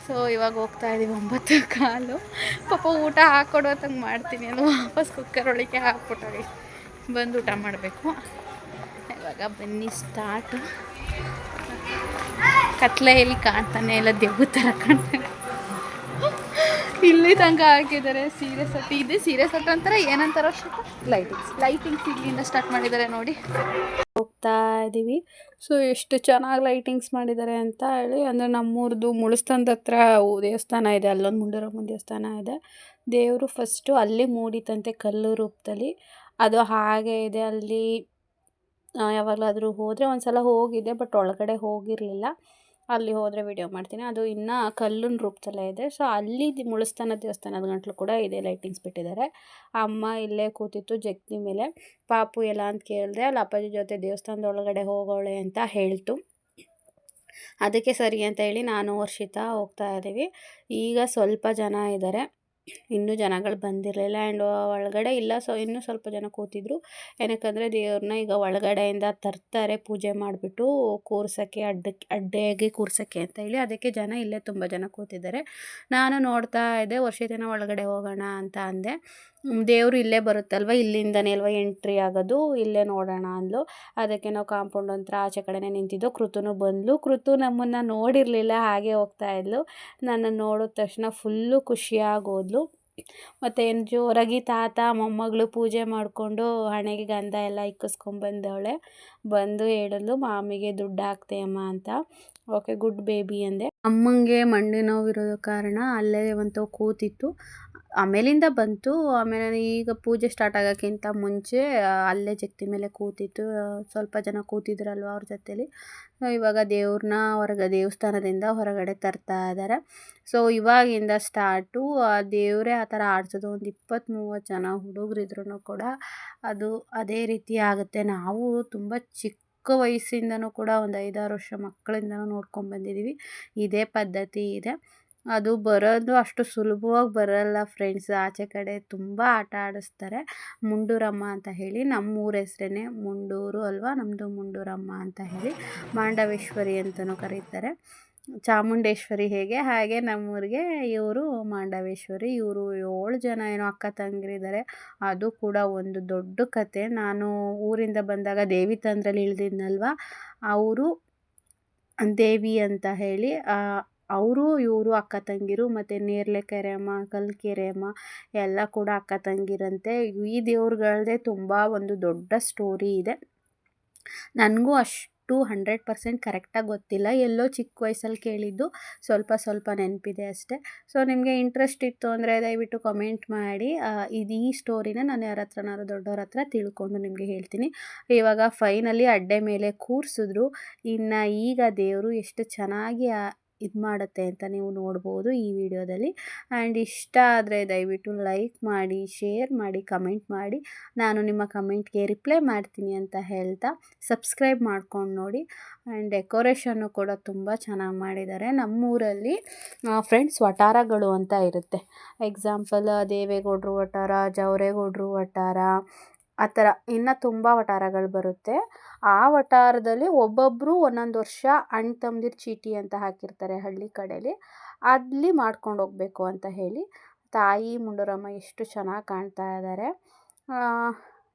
ಸೊ ಇವಾಗ ಹೋಗ್ತಾ ಇದ್ದೀವಿ 9:15. ಪಾಪ ಊಟ ಹಾಕ್ಕೊಡೋತಂಗೆ ಮಾಡ್ತೀನಿ ಅದು ವಾಪಸ್ ಕುಕ್ಕರ್ ಒಳಗೆ ಹಾಕ್ಬಿಟ್ಟಾಗ ಬಂದು ಊಟ ಮಾಡಬೇಕು. ಇವಾಗ ಬನ್ನಿ ಸ್ಟಾರ್ಟು. ಕತ್ಲೆಯಲ್ಲಿ ಕಾಣ್ತಾನೆ ಎಲ್ಲ ದೆವ್ವ ಥರ ಕಾಣ್ತಾನೆ. ಇಲ್ಲಿ ತನಕ ಹಾಕಿದ್ದಾರೆ ಸೀರೆ ಸೆಟ್. ಇದೆ ಸೀರೆ ಸೆಟ್ ಅಂತಾರೆ, ಏನಂತಾರೋ ಲೈಟಿಂಗ್ಸ್ ಇಲ್ಲಿಂದ ಸ್ಟಾರ್ಟ್ ಮಾಡಿದ್ದಾರೆ ನೋಡಿ. ಹೋಗ್ತಾ ಇದ್ದೀವಿ. ಸೊ ಎಷ್ಟು ಚೆನ್ನಾಗಿ ಲೈಟಿಂಗ್ಸ್ ಮಾಡಿದ್ದಾರೆ ಅಂತ ಹೇಳಿ. ಅಂದರೆ ನಮ್ಮೂರದು ಮುಳುಸ್ಥಾನದ ಹತ್ರ ದೇವಸ್ಥಾನ ಇದೆ, ಅಲ್ಲೊಂದು ಮುಂಡರಮ್ಮನ ದೇವಸ್ಥಾನ ಇದೆ. ದೇವರು ಫಸ್ಟು ಅಲ್ಲಿ ಮೂಡಿತಂತೆ ಕಲ್ಲು ರೂಪದಲ್ಲಿ. ಅದು ಹಾಗೆ ಇದೆ. ಅಲ್ಲಿ ಯಾವಾಗಲಾದರೂ ಹೋದರೆ, ಒಂದು ಸಲ ಹೋಗಿದ್ದೆ ಬಟ್ ಒಳಗಡೆ ಹೋಗಿರಲಿಲ್ಲ. ಅಲ್ಲಿ ಹೋದರೆ ವಿಡಿಯೋ ಮಾಡ್ತೀನಿ. ಅದು ಇನ್ನೂ ಕಲ್ಲಿನ ರೂಪದಲ್ಲೇ ಇದೆ. ಸೊ ಅಲ್ಲಿ ಮುಳುಸ್ಥಾನ ದೇವಸ್ಥಾನದ ಗಂಟ್ಲು ಕೂಡ ಇದೆ, ಲೈಟಿಂಗ್ಸ್ ಬಿಟ್ಟಿದ್ದಾರೆ. ಅಮ್ಮ ಇಲ್ಲೇ ಕೂತಿತ್ತು ಜಗ್ತಿ ಮೇಲೆ. ಪಾಪು ಎಲ್ಲ ಅಂತ ಕೇಳಿದೆ, ಅಲ್ಲಿ ಅಪ್ಪಾಜಿ ಜೊತೆ ದೇವಸ್ಥಾನದ ಒಳಗಡೆ ಹೋಗೋಳೆ ಅಂತ ಹೇಳ್ತು. ಅದಕ್ಕೆ ಸರಿ ಅಂತ ಹೇಳಿ ನಾನು ವರ್ಷಿತ ಹೋಗ್ತಾ ಇದ್ದೀವಿ. ಈಗ ಸ್ವಲ್ಪ ಜನ ಇದ್ದಾರೆ, ಇನ್ನೂ ಜನಗಳು ಬಂದಿರಲಿಲ್ಲ. ಆ್ಯಂಡ್ ಒಳಗಡೆ ಇಲ್ಲ. ಸೊ ಇನ್ನೂ ಸ್ವಲ್ಪ ಜನ ಕೂತಿದ್ರು. ಏನಕ್ಕಂದರೆ ದೇವ್ರನ್ನ ಈಗ ಒಳಗಡೆಯಿಂದ ತರ್ತಾರೆ ಪೂಜೆ ಮಾಡಿಬಿಟ್ಟು ಕೂರ್ಸೋಕ್ಕೆ, ಅಡ್ಡೆಯಾಗಿ ಕೂರ್ಸೋಕ್ಕೆ ಅಂತ ಹೇಳಿ. ಅದಕ್ಕೆ ಜನ ಇಲ್ಲೇ ತುಂಬ ಜನ ಕೂತಿದ್ದಾರೆ. ನಾನು ನೋಡ್ತಾ ಇದ್ದೆ, ವರ್ಷಿತನ ಒಳಗಡೆ ಹೋಗೋಣ ಅಂತ ಅಂದೆ. ದೇವರು ಇಲ್ಲೇ ಬರುತ್ತಲ್ವ, ಇಲ್ಲಿಂದನೇ ಅಲ್ವ ಎಂಟ್ರಿ ಆಗೋದು, ಇಲ್ಲೇ ನೋಡೋಣ ಅಂದ್ಲು. ಅದಕ್ಕೆ ನಾವು ಕಾಂಪೌಂಡ್ ಹತ್ರ ಆಚೆ ಕಡೆನೇ ನಿಂತಿದ್ದು. ಕೃತುನು ಬಂದ್ಲು. ಕೃತು ನಮ್ಮನ್ನು ನೋಡಿರಲಿಲ್ಲ, ಹಾಗೆ ಹೋಗ್ತಾ ಇದ್ಲು. ನನ್ನನ್ನು ನೋಡಿದ ತಕ್ಷಣ ಫುಲ್ಲು ಖುಷಿಯಾಗಿ ಹೋದ್ಲು. ಮತ್ತು ಏನು ಜೋರಾಗಿ ತಾತ ಮೊಮ್ಮಗಳು ಪೂಜೆ ಮಾಡಿಕೊಂಡು ಹಣೆಗೆ ಗಂಧ ಎಲ್ಲ ಇಕ್ಕಿಸ್ಕೊಂಬಂದವಳೆ. ಬಂದು ಹೇಳಿದ್ಲು, ಮಾಮಿಗೆ ದುಡ್ಡು ಹಾಕ್ತೆ ಅಮ್ಮ ಅಂತ. ಓಕೆ ಗುಡ್ ಬೇಬಿ ಅಂದೆ. ಅಮ್ಮಂಗೆ ಮಂಡಿ ನೋವಿರೋ ಕಾರಣ ಅಲ್ಲೇ ಒಂದು ಕೂತಿತ್ತು. ಆಮೇಲಿಂದ ಬಂತು. ಆಮೇಲೆ ಈಗ ಪೂಜೆ ಸ್ಟಾರ್ಟ್ ಆಗೋಕ್ಕಿಂತ ಮುಂಚೆ ಅಲ್ಲೇ ಜಗ್ತಿ ಮೇಲೆ ಕೂತಿತ್ತು. ಸ್ವಲ್ಪ ಜನ ಕೂತಿದ್ರಲ್ವ ಅವ್ರ ಜೊತೇಲಿ. ಇವಾಗ ದೇವ್ರನ್ನ ದೇವಸ್ಥಾನದಿಂದ ಹೊರಗಡೆ ತರ್ತಾ ಇದ್ದಾರೆ. ಸೊ ಇವಾಗಿಂದ ಸ್ಟಾರ್ಟು. ಆ ದೇವರೇ ಆ ಥರ ಆಡಿಸೋದು. ಒಂದು 20-30 ಜನ ಹುಡುಗರಿದ್ರು ಕೂಡ ಅದು ಅದೇ ರೀತಿ ಆಗುತ್ತೆ. ನಾವು ತುಂಬ ಚಿಕ್ಕ ಚಿಕ್ಕ ವಯಸ್ಸಿಂದನೂ ಕೂಡ ಒಂದು 5-6 ವರ್ಷ ಮಕ್ಕಳಿಂದನೂ ನೋಡ್ಕೊಂಡ್ಬಂದಿದ್ದೀವಿ. ಇದೇ ಪದ್ಧತಿ ಇದೆ. ಅದು ಬರೋದು ಅಷ್ಟು ಸುಲಭವಾಗಿ ಬರಲ್ಲ ಫ್ರೆಂಡ್ಸ್. ಆಚೆ ಕಡೆ ತುಂಬ ಆಟ ಆಡಿಸ್ತಾರೆ. ಮುಂಡೂರಮ್ಮ ಅಂತ ಹೇಳಿ, ನಮ್ಮೂರ ಹೆಸ್ರೇ ಮುಂಡೂರು ಅಲ್ವಾ, ನಮ್ಮದು ಮುಂಡೂರಮ್ಮ ಅಂತ ಹೇಳಿ. ಮಾಂಡವೇಶ್ವರಿ ಅಂತಲೂ ಕರೀತಾರೆ. ಚಾಮುಂಡೇಶ್ವರಿ ಹಾಗೆ ನಮ್ಮೂರಿಗೆ ಇವರು ಮಾಂಡವೇಶ್ವರಿ. ಇವರು 7 ಜನ ಏನೋ ಅಕ್ಕ ತಂಗಿರಿದ್ದಾರೆ. ಅದು ಕೂಡ ಒಂದು ದೊಡ್ಡ ಕತೆ. ನಾನು ಊರಿಂದ ಬಂದಾಗ ದೇವಿ ತಂದ್ರಲ್ಲಿ ಇಳಿದಿದ್ನಲ್ವ, ಅವರು ದೇವಿ ಅಂತ ಹೇಳಿ ಅವರು ಇವರು ಅಕ್ಕ ತಂಗಿರು. ಮತ್ತು ನೇರ್ಲೆಕೆರೆ ಅಮ್ಮ, ಕಲ್ಕೆರೆ ಅಮ್ಮ ಎಲ್ಲ ಕೂಡ ಅಕ್ಕ ತಂಗಿರಂತೆ. ಈ ದೇವ್ರುಗಳದ್ದೇ ತುಂಬ ಒಂದು ದೊಡ್ಡ ಸ್ಟೋರಿ ಇದೆ. ನನಗೂ ಅಷ್ಟು 100% ಕರೆಕ್ಟಾಗಿ ಗೊತ್ತಿಲ್ಲ. ಎಲ್ಲೋ ಚಿಕ್ಕ ವಯಸ್ಸಲ್ಲಿ ಕೇಳಿದ್ದು, ಸ್ವಲ್ಪ ನೆನಪಿದೆ ಅಷ್ಟೇ. ಸೊ ನಿಮಗೆ ಇಂಟ್ರೆಸ್ಟ್ ಇತ್ತು ಅಂದರೆ ದಯವಿಟ್ಟು ಕಮೆಂಟ್ ಮಾಡಿ. ಈ ಸ್ಟೋರಿನ ನಾನು ಯಾರ ಹತ್ರನಾದ್ರು ದೊಡ್ಡವ್ರ ಹತ್ರ ತಿಳ್ಕೊಂಡು ನಿಮಗೆ ಹೇಳ್ತೀನಿ. ಇವಾಗ ಫೈನಲಿ ಅಡ್ಡೆ ಮೇಲೆ ಕೂರಿಸಿದ್ರು. ಇನ್ನು ಈಗ ದೇವರು ಎಷ್ಟು ಚೆನ್ನಾಗಿ ಇದು ಮಾಡುತ್ತೆ ಅಂತ ನೀವು ನೋಡ್ಬೋದು ಈ ವಿಡಿಯೋದಲ್ಲಿ. ಆ್ಯಂಡ್ ಇಷ್ಟ ಆದರೆ ದಯವಿಟ್ಟು ಲೈಕ್ ಮಾಡಿ, ಶೇರ್ ಮಾಡಿ, ಕಮೆಂಟ್ ಮಾಡಿ. ನಾನು ನಿಮ್ಮ ಕಮೆಂಟ್ಗೆ ರಿಪ್ಲೈ ಮಾಡ್ತೀನಿ ಅಂತ ಹೇಳ್ತಾ ಸಬ್ಸ್ಕ್ರೈಬ್ ಮಾಡ್ಕೊಂಡು ನೋಡಿ. ಆ್ಯಂಡ್ ಡೆಕೋರೇಷನ್ನು ಕೂಡ ತುಂಬ ಚೆನ್ನಾಗಿ ಮಾಡಿದ್ದಾರೆ. ನಮ್ಮೂರಲ್ಲಿ ಫ್ರೆಂಡ್ಸ್ ವಠಾರಗಳು ಅಂತ ಇರುತ್ತೆ. ಎಕ್ಸಾಂಪಲ್ ದೇವೇಗೌಡರು ವಠಾರ, ಜವರೇಗೌಡರು ವಠಾರ, ಆ ಥರ ಇನ್ನೂ ತುಂಬ ವಠಾರಗಳು ಬರುತ್ತೆ. ಆ ವಠಾರದಲ್ಲಿ ಒಬ್ಬೊಬ್ಬರು ಒಂದೊಂದು ವರ್ಷ ಅಣ್ಣ ತಮ್ಮದಿರು ಚೀಟಿ ಅಂತ ಹಾಕಿರ್ತಾರೆ ಹಳ್ಳಿ ಕಡೆಯಲ್ಲಿ. ಅಲ್ಲಿ ಮಾಡ್ಕೊಂಡು ಹೋಗಬೇಕು ಅಂತ ಹೇಳಿ ತಾಯಿ ಮುಂಡೂರಮ್ಮ ಎಷ್ಟು ಚೆನ್ನಾಗಿ ಕಾಣ್ತಾ ಇದ್ದಾರೆ.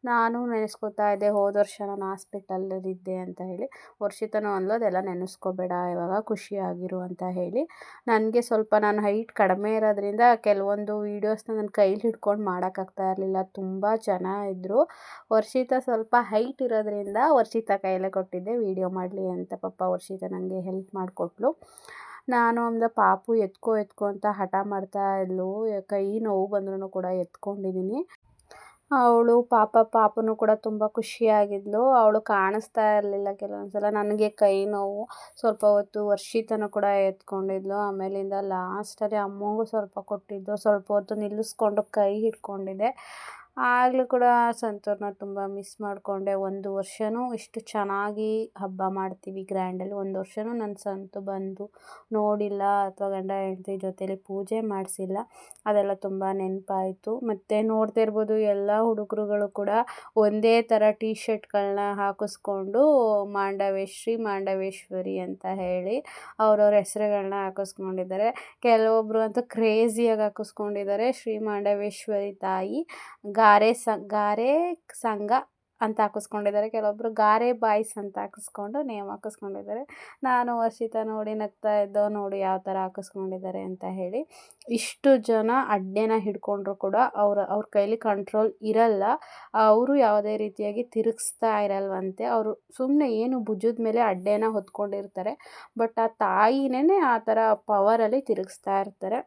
ನಾನು ನೆನೆಸ್ಕೊತಾ ಇದ್ದೆ, ಹೋದ ವರ್ಷ ನಾನು ಹಾಸ್ಪಿಟಲಲ್ಲಿದ್ದೆ ಅಂತ ಹೇಳಿ. ವರ್ಷಿತನೂ ಅದೆಲ್ಲ ನೆನೆಸ್ಕೋಬೇಡ, ಇವಾಗ ಖುಷಿಯಾಗಿರು ಅಂತ ಹೇಳಿ. ನನಗೆ ಸ್ವಲ್ಪ ನಾನು ಹೈಟ್ ಕಡಿಮೆ ಇರೋದ್ರಿಂದ ಕೆಲವೊಂದು ವೀಡಿಯೋಸ್ನ ನನ್ನ ಕೈಲಿ ಹಿಡ್ಕೊಂಡು ಮಾಡೋಕ್ಕಾಗ್ತಾ ಇರಲಿಲ್ಲ. ತುಂಬ ಜನ ಇದ್ದರು. ವರ್ಷಿತ ಸ್ವಲ್ಪ ಹೈಟ್ ಇರೋದ್ರಿಂದ ವರ್ಷಿತ ಕೈಲೇ ಕೊಟ್ಟಿದ್ದೆ ವೀಡಿಯೋ ಮಾಡಲಿ ಅಂತ. ಪಾಪ ವರ್ಷಿತ ನನಗೆ ಹೆಲ್ಪ್ ಮಾಡಿಕೊಟ್ಲು. ನಾನು ಪಾಪು ಎತ್ಕೋ ಅಂತ ಹಠ ಮಾಡ್ತಾ ಇದ್ಲು. ಕೈ ನೋವು ಬಂದ್ರೂ ಕೂಡ ಎತ್ಕೊಂಡಿದ್ದೀನಿ. ಅವಳು ಪಾಪನೂ ಕೂಡ ತುಂಬ ಖುಷಿಯಾಗಿದ್ಲು. ಅವಳು ಕಾಣಿಸ್ತಾ ಇರಲಿಲ್ಲ ಕೆಲವೊಂದು ಸಲ. ನನಗೆ ಕೈ ನೋವು. ಸ್ವಲ್ಪ ಹೊತ್ತು ವರ್ಷಿತನೂ ಕೂಡ ಎತ್ಕೊಂಡಿದ್ಲು. ಆಮೇಲಿಂದ ಲಾಸ್ಟಲ್ಲಿ ಅಮ್ಮಂಗೂ ಸ್ವಲ್ಪ ಕೊಟ್ಟಿದ್ದು. ಸ್ವಲ್ಪ ಹೊತ್ತು ನಿಲ್ಲಿಸ್ಕೊಂಡು ಕೈ ಹಿಡ್ಕೊಂಡಿದ್ದೆ. ಆಗಲೂ ಕೂಡ ಸಂತೂರ್ನ ತುಂಬ ಮಿಸ್ ಮಾಡಿಕೊಂಡೆ. ಒಂದು ವರ್ಷವೂ ಇಷ್ಟು ಚೆನ್ನಾಗಿ ಹಬ್ಬ ಮಾಡ್ತೀವಿ ಗ್ರ್ಯಾಂಡಲ್ಲಿ. ಒಂದು ವರ್ಷವೂ ನನ್ನ ಸಂತು ಬಂದು ನೋಡಿಲ್ಲ ಅಥವಾ ಗಂಡ ಹೆಂಡತಿ ಜೊತೇಲಿ ಪೂಜೆ ಮಾಡಿಸಿಲ್ಲ. ಅದೆಲ್ಲ ತುಂಬ ನೆನಪಾಯಿತು. ಮತ್ತು ನೋಡ್ತಾ ಇರ್ಬೋದು, ಎಲ್ಲ ಹುಡುಗರುಗಳು ಕೂಡ ಒಂದೇ ಥರ ಟೀ ಶರ್ಟ್ಗಳನ್ನ ಹಾಕಿಸ್ಕೊಂಡು ಮಾಂಡವೇಶ್ವರಿ ಅಂತ ಹೇಳಿ ಅವ್ರವ್ರ ಹೆಸ್ರುಗಳನ್ನ ಹಾಕಿಸ್ಕೊಂಡಿದ್ದಾರೆ. ಕೆಲವೊಬ್ಬರು ಅಂತೂ ಕ್ರೇಜಿಯಾಗಿ ಹಾಕಿಸ್ಕೊಂಡಿದ್ದಾರೆ. ಶ್ರೀ ಮಾಂಡವೇಶ್ವರಿ ತಾಯಿ ಗಾರೆ ಸಂಘ ಅಂತ ಹಾಕಿಸ್ಕೊಂಡಿದ್ದಾರೆ. ಕೆಲವೊಬ್ಬರು ಗಾರೆ ಬಾಯ್ಸ್ ಅಂತ ಹಾಕಿಸ್ಕೊಂಡು ನೇಮ್ ಹಾಕಿಸ್ಕೊಂಡಿದ್ದಾರೆ. ನಾನು ವರ್ಷಿತ ನೋಡಿ ನಗ್ತಾ ಇದ್ದೋ, ನೋಡಿ ಯಾವ ಥರ ಹಾಕಿಸ್ಕೊಂಡಿದ್ದಾರೆ ಅಂತ ಹೇಳಿ. ಇಷ್ಟು ಜನ ಅಡ್ಡೆನ ಹಿಡ್ಕೊಂಡ್ರು ಕೂಡ ಅವ್ರ ಕೈಲಿ ಕಂಟ್ರೋಲ್ ಇರಲ್ಲ. ಅವರು ಯಾವುದೇ ರೀತಿಯಾಗಿ ತಿರುಗಿಸ್ತಾ ಇರಲ್ವಂತೆ. ಅವರು ಸುಮ್ಮನೆ ಏನು ಭುಜದ ಮೇಲೆ ಅಡ್ಡೆನ ಹೊತ್ಕೊಂಡಿರ್ತಾರೆ. ಬಟ್ ಆ ತಾಯಿನೇ ಆ ಥರ ಪವರಲ್ಲಿ ತಿರುಗಿಸ್ತಾ ಇರ್ತಾರೆ.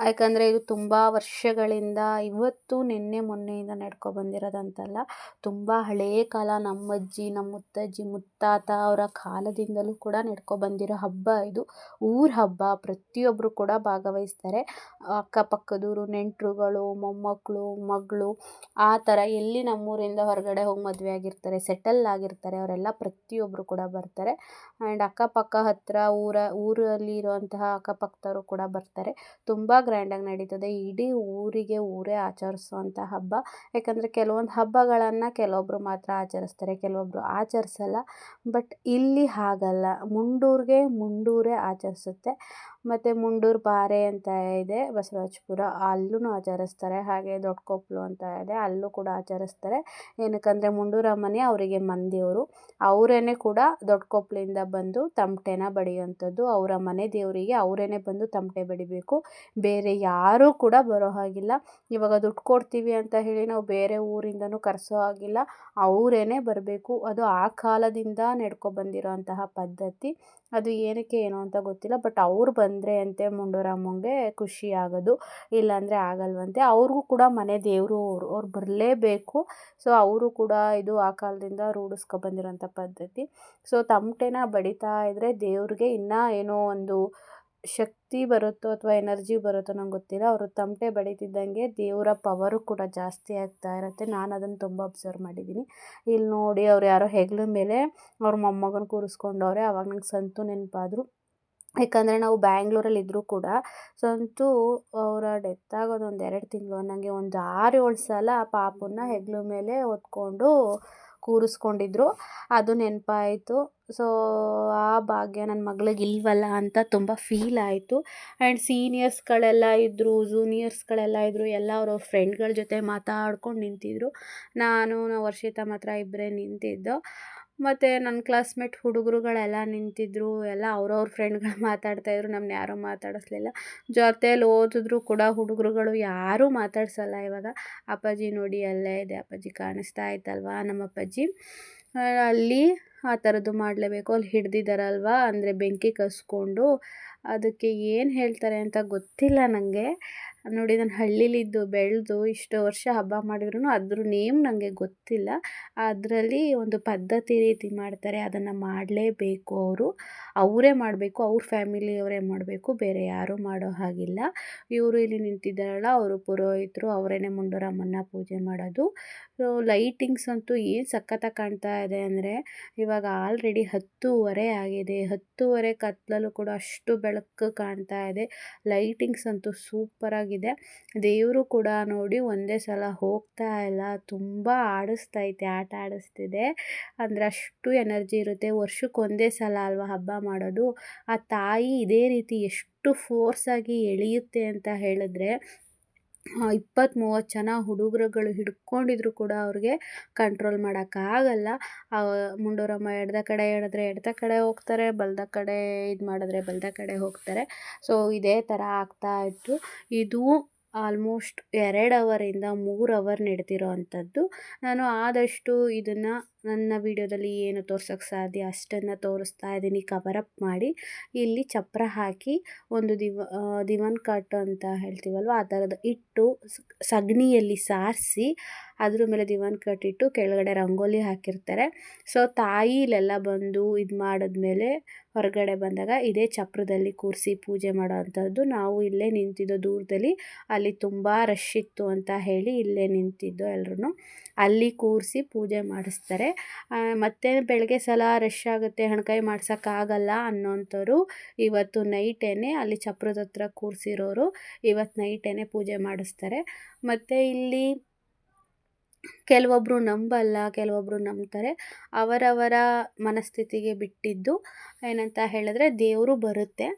ಯಾಕಂದರೆ ಇದು ತುಂಬ ವರ್ಷಗಳಿಂದ, ಇವತ್ತು ನಿನ್ನೆ ಮೊನ್ನೆಯಿಂದ ನಡ್ಕೊಬಂದಿರೋದಂತಲ್ಲ. ತುಂಬ ಹಳೆಯ ಕಾಲ, ನಮ್ಮ ಅಜ್ಜಿ, ನಮ್ಮ ಮುತ್ತಜ್ಜಿ, ಮುತ್ತಾತ ಅವರ ಕಾಲದಿಂದಲೂ ಕೂಡ ನಡ್ಕೊಬಂದಿರೋ ಹಬ್ಬ ಇದು. ಊರ ಹಬ್ಬ. ಪ್ರತಿಯೊಬ್ಬರು ಕೂಡ ಭಾಗವಹಿಸ್ತಾರೆ. ಅಕ್ಕಪಕ್ಕದವರು, ನೆಂಟರುಗಳು, ಮೊಮ್ಮಕ್ಕಳು, ಮಗಳು, ಆ ಥರ ಎಲ್ಲಿ ನಮ್ಮೂರಿಂದ ಹೊರಗಡೆ ಹೋಗಿ ಮದುವೆ ಆಗಿರ್ತಾರೆ, ಸೆಟಲ್ ಆಗಿರ್ತಾರೆ, ಅವರೆಲ್ಲ ಪ್ರತಿಯೊಬ್ಬರು ಕೂಡ ಬರ್ತಾರೆ. ಆ್ಯಂಡ್ ಅಕ್ಕಪಕ್ಕ ಹತ್ತಿರ ಊರಲ್ಲಿ ಇರುವಂತಹ ಅಕ್ಕಪಕ್ಕದವರು ಕೂಡ ಬರ್ತಾರೆ. ತುಂಬ ಗ್ರ್ಯಾಂಡಾಗಿ ನಡೀತದೆ. ಇಡೀ ಊರೇ ಆಚರಿಸುವಂಥ ಹಬ್ಬ. ಯಾಕಂದರೆ ಕೆಲವೊಂದು ಹಬ್ಬಗಳನ್ನು ಕೆಲವೊಬ್ಬರು ಮಾತ್ರ ಆಚರಿಸ್ತಾರೆ, ಕೆಲವೊಬ್ಬರು ಆಚರಿಸಲ್ಲ. ಬಟ್ ಇಲ್ಲಿ ಹಾಗಲ್ಲ. ಮುಂಡೂರೇ ಆಚರಿಸುತ್ತೆ. ಮತ್ತು ಮುಂಡೂರು ಬಾರೆ ಅಂತ ಇದೆ ಬಸವರಾಜಪುರ, ಅಲ್ಲೂ ಆಚರಿಸ್ತಾರೆ. ಹಾಗೆ ದೊಡ್ಡಕೊಪ್ಲು ಅಂತ ಇದೆ, ಅಲ್ಲೂ ಕೂಡ ಆಚರಿಸ್ತಾರೆ. ಏನಕ್ಕಂದರೆ ಮುಂಡೂರಮ್ಮನೇ ಅವರಿಗೆ ಮಂದಿಯವರು. ಅವರೇ ಕೂಡ ದೊಡ್ಡಕೊಪ್ಲಿಂದ ಬಂದು ತಮಟೆನ ಬಡಿಯುವಂಥದ್ದು. ಅವರ ಮನೆ ದೇವರಿಗೆ ಅವರೇ ಬಂದು ತಮಟೆ ಬಡಿಬೇಕು. ಬೇರೆ ಯಾರೂ ಕೂಡ ಬರೋ ಹಾಗಿಲ್ಲ. ಇವಾಗ ದುಡ್ಡು ಕೊಡ್ತೀವಿ ಅಂತ ಹೇಳಿ ನಾವು ಬೇರೆ ಊರಿಂದನೂ ಕರೆಸೋ ಹಾಗಿಲ್ಲ. ಅವರೇ ಬರಬೇಕು. ಅದು ಆ ಕಾಲದಿಂದ ನಡ್ಕೊಬಂದಿರೋ ಅಂತಹ ಪದ್ಧತಿ. ಅದು ಏನಕ್ಕೆ ಏನೋ ಅಂತ ಗೊತ್ತಿಲ್ಲ. ಬಟ್ ಅವ್ರು ಬಂದರೆ ಅಂತೆ ಮುಂಡೂರಮ್ಮಂಗೆ ಖುಷಿ ಆಗೋದು, ಇಲ್ಲಾಂದರೆ ಆಗಲ್ವಂತೆ. ಅವ್ರಿಗೂ ಕೂಡ ಮನೆ ದೇವರು ಅವ್ರು ಬರಲೇಬೇಕು. ಸೊ ಅವರು ಕೂಡ ಇದು ಆ ಕಾಲದಿಂದ ರೂಢಿಸ್ಕೊಬಂದಿರೋಂಥ ಪದ್ಧತಿ. ಸೊ ತಮಟೆನ ಬಡಿತಾ ಇದ್ದರೆ ದೇವ್ರಿಗೆ ಇನ್ನೂ ಏನೋ ಒಂದು ಶಕ್ತಿ ಬರುತ್ತೋ ಅಥವಾ ಎನರ್ಜಿ ಬರುತ್ತೋ ನಂಗೆ ಗೊತ್ತಿಲ್ಲ. ಅವರು ತಮಟೆ ಬಡಿತಿದ್ದಂಗೆ ದೇವರ ಪವರು ಕೂಡ ಜಾಸ್ತಿ ಆಗ್ತಾ ಇರುತ್ತೆ. ನಾನು ಅದನ್ನು ತುಂಬ ಅಬ್ಸರ್ವ್ ಮಾಡಿದ್ದೀನಿ. ಇಲ್ಲಿ ನೋಡಿ ಅವ್ರು ಯಾರೋ ಹೆಗಲ ಮೇಲೆ ಅವ್ರ ಮೊಮ್ಮಗನ ಕೂರಿಸ್ಕೊಂಡವ್ರೆ. ಆವಾಗ ನಂಗೆ ಸಂತು ನೆನಪಾದ್ರು. ಯಾಕಂದರೆ ನಾವು ಬ್ಯಾಂಗ್ಳೂರಲ್ಲಿ ಇದ್ದರೂ ಕೂಡ ಸಂತು ಅವರ ಡೆತ್ ಆಗೋದು ಒಂದು 2 ತಿಂಗಳು. ನನಗೆ ಒಂದು 6-7 ಸಲ ಆ ಪಾಪುನ ಹೆಗಲ ಮೇಲೆ ಹೊತ್ಕೊಂಡು ಕೂರಿಸ್ಕೊಂಡಿದ್ರು. ಅದು ನೆನಪಾಯಿತು. ಸೊ ಆ ಭಾಗ್ಯ ನನ್ನ ಮಗಳಿಗೆ ಇಲ್ವಲ್ಲ ಅಂತ ತುಂಬ ಫೀಲ್ ಆಯಿತು. ಆ್ಯಂಡ್ ಸೀನಿಯರ್ಸ್ಗಳೆಲ್ಲ ಇದ್ದರು, ಜೂನಿಯರ್ಸ್ಗಳೆಲ್ಲ ಇದ್ದರು. ಎಲ್ಲ ಅವ್ರವ್ರ ಫ್ರೆಂಡ್ಗಳ ಜೊತೆ ಮಾತಾಡ್ಕೊಂಡು ನಿಂತಿದ್ದರು. ನಾನು ವರ್ಷಿತಾ ಮಾತ್ರ ಇಬ್ಬರೇ ನಿಂತಿದ್ದು. ಮತ್ತು ನನ್ನ ಕ್ಲಾಸ್ಮೇಟ್ ಹುಡುಗರುಗಳೆಲ್ಲ ನಿಂತಿದ್ದರು. ಎಲ್ಲ ಅವ್ರವ್ರ ಫ್ರೆಂಡ್ಗಳು ಮಾತಾಡ್ತಾಯಿದ್ರು. ನಮ್ಮನ್ನ ಯಾರೂ ಮಾತಾಡಿಸ್ಲಿಲ್ಲ. ಜೊತೇಲಿ ಓದಿದ್ರು ಕೂಡ ಹುಡುಗರುಗಳು ಯಾರೂ ಮಾತಾಡ್ಸಲ್ಲ ಇವಾಗ. ಅಪ್ಪಾಜಿ ನೋಡಿ ಅಲ್ಲೇ ಇದೆ, ಅಪ್ಪಾಜಿ ಕಾಣಿಸ್ತಾ ಆಯ್ತಲ್ವಾ ನಮ್ಮ ಅಪ್ಪಾಜಿ. ಅಲ್ಲಿ ಆ ಥರದ್ದು ಮಾಡಲೇಬೇಕು. ಅಲ್ಲಿ ಹಿಡ್ದಿದ್ದಾರಲ್ವ, ಅಂದರೆ ಬೆಂಕಿ ಕಸ್ಕೊಂಡು. ಅದಕ್ಕೆ ಏನು ಹೇಳ್ತಾರೆ ಅಂತ ಗೊತ್ತಿಲ್ಲ ನನಗೆ. ನೋಡಿ, ನಾನು ಹಳ್ಳಿಲಿದ್ದು ಬೆಳೆದು ಇಷ್ಟು ವರ್ಷ ಹಬ್ಬ ಮಾಡಿದ್ರು ಅದ್ರ ನೇಮ್ ನನಗೆ ಗೊತ್ತಿಲ್ಲ. ಅದರಲ್ಲಿ ಒಂದು ಪದ್ಧತಿ ರೀತಿ ಮಾಡ್ತಾರೆ, ಅದನ್ನು ಮಾಡಲೇಬೇಕು. ಅವರೇ ಮಾಡಬೇಕು, ಅವ್ರ ಫ್ಯಾಮಿಲಿಯವರೇ ಮಾಡಬೇಕು, ಬೇರೆ ಯಾರೂ ಮಾಡೋ ಹಾಗಿಲ್ಲ. ಇವರು ಇಲ್ಲಿ ನಿಂತಿದ್ದಾರಲ್ಲ, ಅವರು ಪುರೋಹಿತರು, ಅವರೇ ಮುಂಡೂರಮ್ಮನ ಪೂಜೆ ಮಾಡೋದು. ಲೈಟಿಂಗ್ಸ್ ಅಂತೂ ಏನು ಸಖತ್ತಾಗಿ ಕಾಣ್ತಾ ಇದೆ ಅಂದರೆ, ಇವಾಗ ಆಲ್ರೆಡಿ 10:30 ಆಗಿದೆ. 10:30 ಕತ್ತಲಲ್ಲೂ ಕೂಡ ಅಷ್ಟು ಬೆಳಕು ಕಾಣ್ತಾ ಇದೆ. ಲೈಟಿಂಗ್ಸ್ ಅಂತೂ ಸೂಪರಾಗಿದೆ. ದೇವರು ಕೂಡ ನೋಡಿ ಒಂದೇ ಸಲ ಹೋಗ್ತಾ ಇಲ್ಲ, ತುಂಬ ಆಟ ಆಡಿಸ್ತಿದೆ. ಅಂದರೆ ಅಷ್ಟು ಎನರ್ಜಿ ಇರುತ್ತೆ. ವರ್ಷಕ್ಕೆ ಒಂದೇ ಸಲ ಅಲ್ವಾ ಹಬ್ಬ ಮಾಡೋದು. ಆ ತಾಯಿ ಇದೇ ರೀತಿ ಎಷ್ಟು ಫೋರ್ಸಾಗಿ ಎಳೆಯುತ್ತೆ ಅಂತ ಹೇಳಿದ್ರೆ, 20-30 ಜನ ಹುಡುಗರುಗಳು ಹಿಡ್ಕೊಂಡಿದ್ರು ಕೂಡ ಅವ್ರಿಗೆ ಕಂಟ್ರೋಲ್ ಮಾಡೋಕ್ಕಾಗಲ್ಲ. ಮುಂಡೂರಮ್ಮ ಎಡದ ಕಡೆ ಎಳೆದ್ರೆ ಎಡದ ಕಡೆ ಹೋಗ್ತಾರೆ, ಬಲದ ಕಡೆ ಇದು ಮಾಡಿದ್ರೆ ಬಲದ ಕಡೆ ಹೋಗ್ತಾರೆ. ಸೊ ಇದೇ ಥರ ಆಗ್ತಾಯಿತ್ತು. ಇದು ಆಲ್ಮೋಸ್ಟ್ 2 ಅವರಿಂದ 3 ಅವರ್ ನಡೆದಿರೋ ಅಂಥದ್ದು. ನಾನು ಆದಷ್ಟು ಇದನ್ನು ನನ್ನ ವೀಡಿಯೋದಲ್ಲಿ ಏನು ತೋರ್ಸೋಕ್ಕೆ ಸಾಧ್ಯ ಅಷ್ಟನ್ನು ತೋರಿಸ್ತಾ ಇದ್ದೀನಿ, ಕವರಪ್ ಮಾಡಿ. ಇಲ್ಲಿ ಚಪ್ಪರ ಹಾಕಿ ಒಂದು ದಿವಾನ್ ಕಾಟ್ ಅಂತ ಹೇಳ್ತೀವಲ್ವ, ಆ ಥರದ್ದು ಇಟ್ಟು ಸಗಣಿಯಲ್ಲಿ ಸಾರಿಸಿ ಅದ್ರ ಮೇಲೆ ದಿವಾನ್ ಕಾಟ್ ಇಟ್ಟು ಕೆಳಗಡೆ ರಂಗೋಲಿ ಹಾಕಿರ್ತಾರೆ. ಸೊ ತಾಯಿ ಇಲ್ಲೆಲ್ಲ ಬಂದು ಇದು ಮಾಡಿದ್ಮೇಲೆ ಹೊರಗಡೆ ಬಂದಾಗ ಇದೇ ಚಪ್ರದಲ್ಲಿ ಕೂರಿಸಿ ಪೂಜೆ ಮಾಡೋ ಅಂಥದ್ದು. ನಾವು ಇಲ್ಲೇ ನಿಂತಿದ್ದೋ ದೂರದಲ್ಲಿ. ಅಲ್ಲಿ ತುಂಬ ರಶ್ ಇತ್ತು ಅಂತ ಹೇಳಿ ಇಲ್ಲೇ ನಿಂತಿದ್ದೋ ಎಲ್ಲರೂ. ಅಲ್ಲಿ ಕೂರಿಸಿ ಪೂಜೆ ಮಾಡಿಸ್ತಾರೆ. ಮತ್ತು ಬೆಳಗ್ಗೆ ಸಲ ರಶ್ ಆಗುತ್ತೆ, ಹಣ್ಕಾಯಿ ಮಾಡ್ಸೋಕ್ಕಾಗಲ್ಲ ಅನ್ನೋಂಥವ್ರು ಇವತ್ತು ನೈಟೇ ಅಲ್ಲಿ ಚಪ್ರದ ಹತ್ರ ಕೂರಿಸಿರೋರು ಇವತ್ತು ನೈಟೇ ಪೂಜೆ ಮಾಡಿಸ್ತಾರೆ. ಮತ್ತು ಇಲ್ಲಿ ಕೆಲವೊಬ್ಬರು ನಂಬಲ್ಲ, ಕೆಲವೊಬ್ಬರು ನಂಬ್ತಾರೆ. ಅವರವರ ಮನಸ್ಥಿತಿಗೆ ಬಿಟ್ಟಿದ್ದು. ಏನಂತ ಹೇಳಿದ್ರೆ, ದೇವರು ಬರುತ್ತೆ.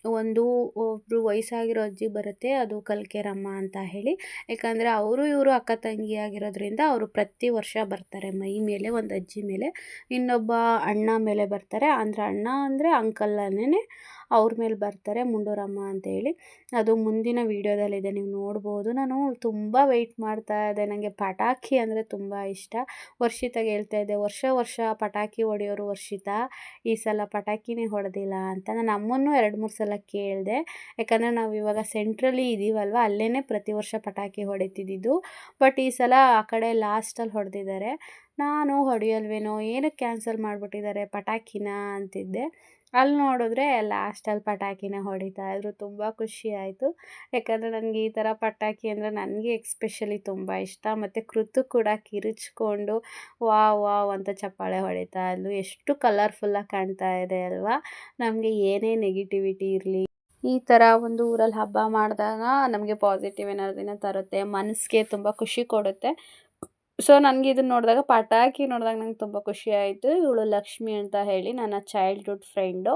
ಒಬ್ಬರು ವಯಸ್ಸಾಗಿರೋ ಅಜ್ಜಿ ಬರುತ್ತೆ, ಅದು ಕಲ್ಕೆರಮ್ಮ ಅಂತ ಹೇಳಿ. ಯಾಕಂದರೆ ಅವರು ಇವರು ಅಕ್ಕ ತಂಗಿ ಆಗಿರೋದ್ರಿಂದ ಅವರು ಪ್ರತಿ ವರ್ಷ ಬರ್ತಾರೆ. ಮೈ ಮೇಲೆ ಒಂದು ಅಜ್ಜಿ ಮೇಲೆ, ಇನ್ನೊಬ್ಬ ಅಣ್ಣ ಮೇಲೆ ಬರ್ತಾರೆ. ಅಂದರೆ ಅಣ್ಣ ಅಂದರೆ ಅಂಕಲ್ಲನೇ, ಅವ್ರ ಮೇಲೆ ಬರ್ತಾರೆ ಮುಂಡೂರಮ್ಮ ಅಂತೇಳಿ. ಅದು ಮುಂದಿನ ವೀಡಿಯೋದಲ್ಲಿದೆ, ನೀವು ನೋಡ್ಬೋದು. ನಾನು ತುಂಬ ವೆಯ್ಟ್ ಮಾಡ್ತಾ ಇದ್ದೆ. ನನಗೆ ಪಟಾಕಿ ಅಂದರೆ ತುಂಬ ಇಷ್ಟ. ವರ್ಷಿತಾಗೆ ಹೇಳ್ತಾ ಇದ್ದೆ, ವರ್ಷ ಪಟಾಕಿ ಹೊಡೆಯೋರು ವರ್ಷಿತಾ, ಈ ಸಲ ಪಟಾಕಿನೇ ಹೊಡೆದಿಲ್ಲ ಅಂತ. ನಾನು ಅಮ್ಮನೂ 2-3 ಸಲ ಕೇಳಿದೆ. ಯಾಕಂದರೆ ನಾವು ಇವಾಗ ಸೆಂಟ್ರಲ್ಲಿ ಇದ್ದೀವಲ್ವ, ಅಲ್ಲೇ ಪ್ರತಿ ವರ್ಷ ಪಟಾಕಿ ಹೊಡಿತಿದ್ದಿದ್ದು. ಬಟ್ ಈ ಸಲ ಆ ಕಡೆ ಲಾಸ್ಟಲ್ಲಿ ಹೊಡೆದಿದ್ದಾರೆ. ನಾನು ಹೊಡೆಯಲ್ವೇನೋ, ಏನಕ್ಕೆ ಕ್ಯಾನ್ಸಲ್ ಮಾಡಿಬಿಟ್ಟಿದ್ದಾರೆ ಪಟಾಕಿನ ಅಂತಿದ್ದೆ. ಅಲ್ಲಿ ನೋಡಿದ್ರೆ ಲಾಸ್ಟಲ್ಲಿ ಪಟಾಕಿನ ಹೊಡಿತಾಯಿದ್ರು. ತುಂಬ ಖುಷಿ ಆಯಿತು. ಯಾಕಂದರೆ ನನಗೆ ಈ ಥರ ಪಟಾಕಿ ಅಂದರೆ ನನಗೆ ಎಕ್ಸ್ಪೆಷಲಿ ತುಂಬ ಇಷ್ಟ. ಮತ್ತು ಕೃತು ಕೂಡ ಕಿರಿಚ್ಕೊಂಡು ವಾವ್ ವಾವ್ ಅಂತ ಚಪ್ಪಾಳೆ ಹೊಡಿತಾ ಇದ್ಲು. ಎಷ್ಟು ಕಲರ್ಫುಲ್ಲಾಗಿ ಕಾಣ್ತಾ ಇದೆ ಅಲ್ವಾ. ನಮಗೆ ಏನೇ ನೆಗೆಟಿವಿಟಿ ಇರಲಿ, ಈ ಥರ ಒಂದು ಊರಲ್ಲಿ ಹಬ್ಬ ಮಾಡಿದಾಗ ನಮಗೆ ಪಾಸಿಟಿವ್ ಎನರ್ಜಿನ ತರುತ್ತೆ, ಮನಸ್ಸಿಗೆ ತುಂಬ ಖುಷಿ ಕೊಡುತ್ತೆ. ಸೊ ನನಗೆ ಇದನ್ನು ನೋಡಿದಾಗ, ಪಟಾಕಿ ನೋಡಿದಾಗ ನಂಗೆ ತುಂಬ ಖುಷಿ ಆಯಿತು. ಇವಳು ಲಕ್ಷ್ಮಿ ಅಂತ ಹೇಳಿ ನನ್ನ ಚೈಲ್ಡ್ಹುಡ್ ಫ್ರೆಂಡು.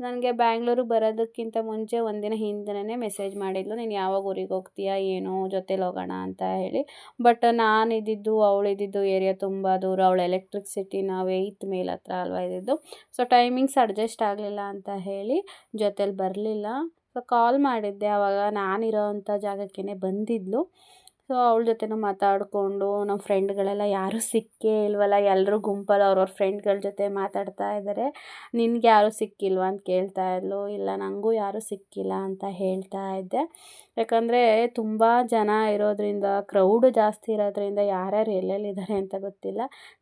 ನನಗೆ ಬ್ಯಾಂಗ್ಳೂರಿಗೆ ಬರೋದಕ್ಕಿಂತ ಮುಂಚೆ ಒಂದಿನ ಹಿಂದೆನೇ ಮೆಸೇಜ್ ಮಾಡಿದ್ಲು, ನೀನು ಯಾವಾಗ ಊರಿಗೆ ಹೋಗ್ತೀಯಾ ಏನೋ, ಜೊತೇಲಿ ಹೋಗೋಣ ಅಂತ ಹೇಳಿ. ಬಟ್ ನಾನು ಇದ್ದಿದ್ದು ಅವಳಿದ್ದಿದ್ದು ಏರಿಯಾ ತುಂಬ ದೂರ. ಅವಳು ಎಲೆಕ್ಟ್ರಿಸಿಟಿ, ನಾವು 8th ಮೇಲ್ ಹತ್ರ ಅಲ್ವಾ ಇದ್ದಿದ್ದು. ಸೊ ಟೈಮಿಂಗ್ಸ್ ಅಡ್ಜಸ್ಟ್ ಆಗಲಿಲ್ಲ ಅಂತ ಹೇಳಿ ಜೊತೇಲಿ ಬರಲಿಲ್ಲ. ಸೊ ಕಾಲ್ ಮಾಡಿದ್ದೆ, ಆವಾಗ ನಾನಿರೋ ಅಂಥ ಜಾಗಕ್ಕೇ ಬಂದಿದ್ಲು. ಸೊ ಅವಳ ಜೊತೆನೂ ಮಾತಾಡಿಕೊಂಡು ನಮ್ಮ ಫ್ರೆಂಡ್ಗಳೆಲ್ಲ ಯಾರೂ ಸಿಕ್ಕೇ ಇಲ್ವಲ್ಲ, ಎಲ್ಲರೂ ಗುಂಪಲ್ಲಿ ಅವ್ರವ್ರ ಫ್ರೆಂಡ್ಗಳ ಜೊತೆ ಮಾತಾಡ್ತಾ ಇದ್ದಾರೆ. ನಿನ್ಗೆ ಯಾರೂ ಸಿಕ್ಕಿಲ್ವಾ ಅಂತ ಕೇಳ್ತಾ ಇದ್ಲು. ಇಲ್ಲ ನನಗೂ ಯಾರೂ ಸಿಕ್ಕಿಲ್ಲ ಅಂತ ಹೇಳ್ತಾ ಇದ್ದೆ. ಯಾಕಂದರೆ ತುಂಬ ಜನ ಇರೋದ್ರಿಂದ, ಕ್ರೌಡು ಜಾಸ್ತಿ ಇರೋದ್ರಿಂದ ಯಾರ್ಯಾರು ಎಲ್ಲೆಲ್ಲಿದ್ದಾರೆ ಅಂತ ಗೊತ್ತಿಲ್ಲ.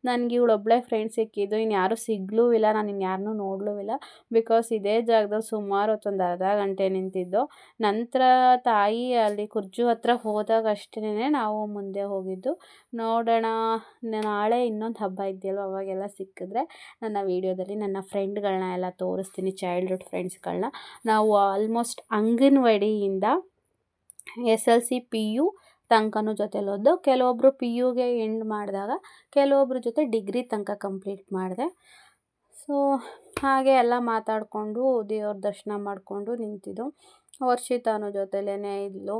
ನನಗೆ ಇವಳೊಬ್ಬಳೇ ಫ್ರೆಂಡ್ ಸಿಕ್ಕಿದ್ದು, ಇನ್ನು ಯಾರೂ ಸಿಗ್ಲೂ ಇಲ್ಲ, ನಾನು ಇನ್ಯಾರನ್ನೂ ನೋಡಲೂ ಇಲ್ಲ. ಬಿಕಾಸ್ ಇದೇ ಜಾಗದಲ್ಲಿ ಸುಮಾರು ಹೊತ್ತೊಂದು ಅರ್ಧ ಗಂಟೆ ನಿಂತಿದ್ದು. ನಂತರ ತಾಯಿ ಅಲ್ಲಿ ಕುರ್ಜು ಹತ್ರ ಹೋದಾಗ ಅಷ್ಟೇ ನಾವು ಮುಂದೆ ಹೋಗಿದ್ದು. ನೋಡೋಣ, ನಾಳೆ ಇನ್ನೊಂದು ಹಬ್ಬ ಇದೆಯಲ್ವ, ಅವಾಗೆಲ್ಲ ಸಿಕ್ಕಿದ್ರೆ ನನ್ನ ವೀಡಿಯೋದಲ್ಲಿ ನನ್ನ ಫ್ರೆಂಡ್ಗಳನ್ನ ಎಲ್ಲ ತೋರಿಸ್ತೀನಿ, ಚೈಲ್ಡ್ಹುಡ್ ಫ್ರೆಂಡ್ಸ್ಗಳನ್ನ. ನಾವು ಆಲ್ಮೋಸ್ಟ್ ಅಂಗನವಾಡಿಯಿಂದ SLC PU ತನಕನೂ ಜೊತೆಲಿ ಓದ್ದು. ಕೆಲವೊಬ್ಬರು PUಗೆ ಎಂಡ್ ಮಾಡಿದಾಗ ಕೆಲವೊಬ್ಬರ ಜೊತೆ ಡಿಗ್ರಿ ತನಕ ಕಂಪ್ಲೀಟ್ ಮಾಡಿದೆ. ಸೊ ಹಾಗೆ ಎಲ್ಲ ಮಾತಾಡಿಕೊಂಡು ದೇವ್ರ ದರ್ಶನ ಮಾಡಿಕೊಂಡು ನಿಂತಿದ್ದು. ವರ್ಷಿತಾನು ಜೊತೆಲೇ ಇದ್ಲು.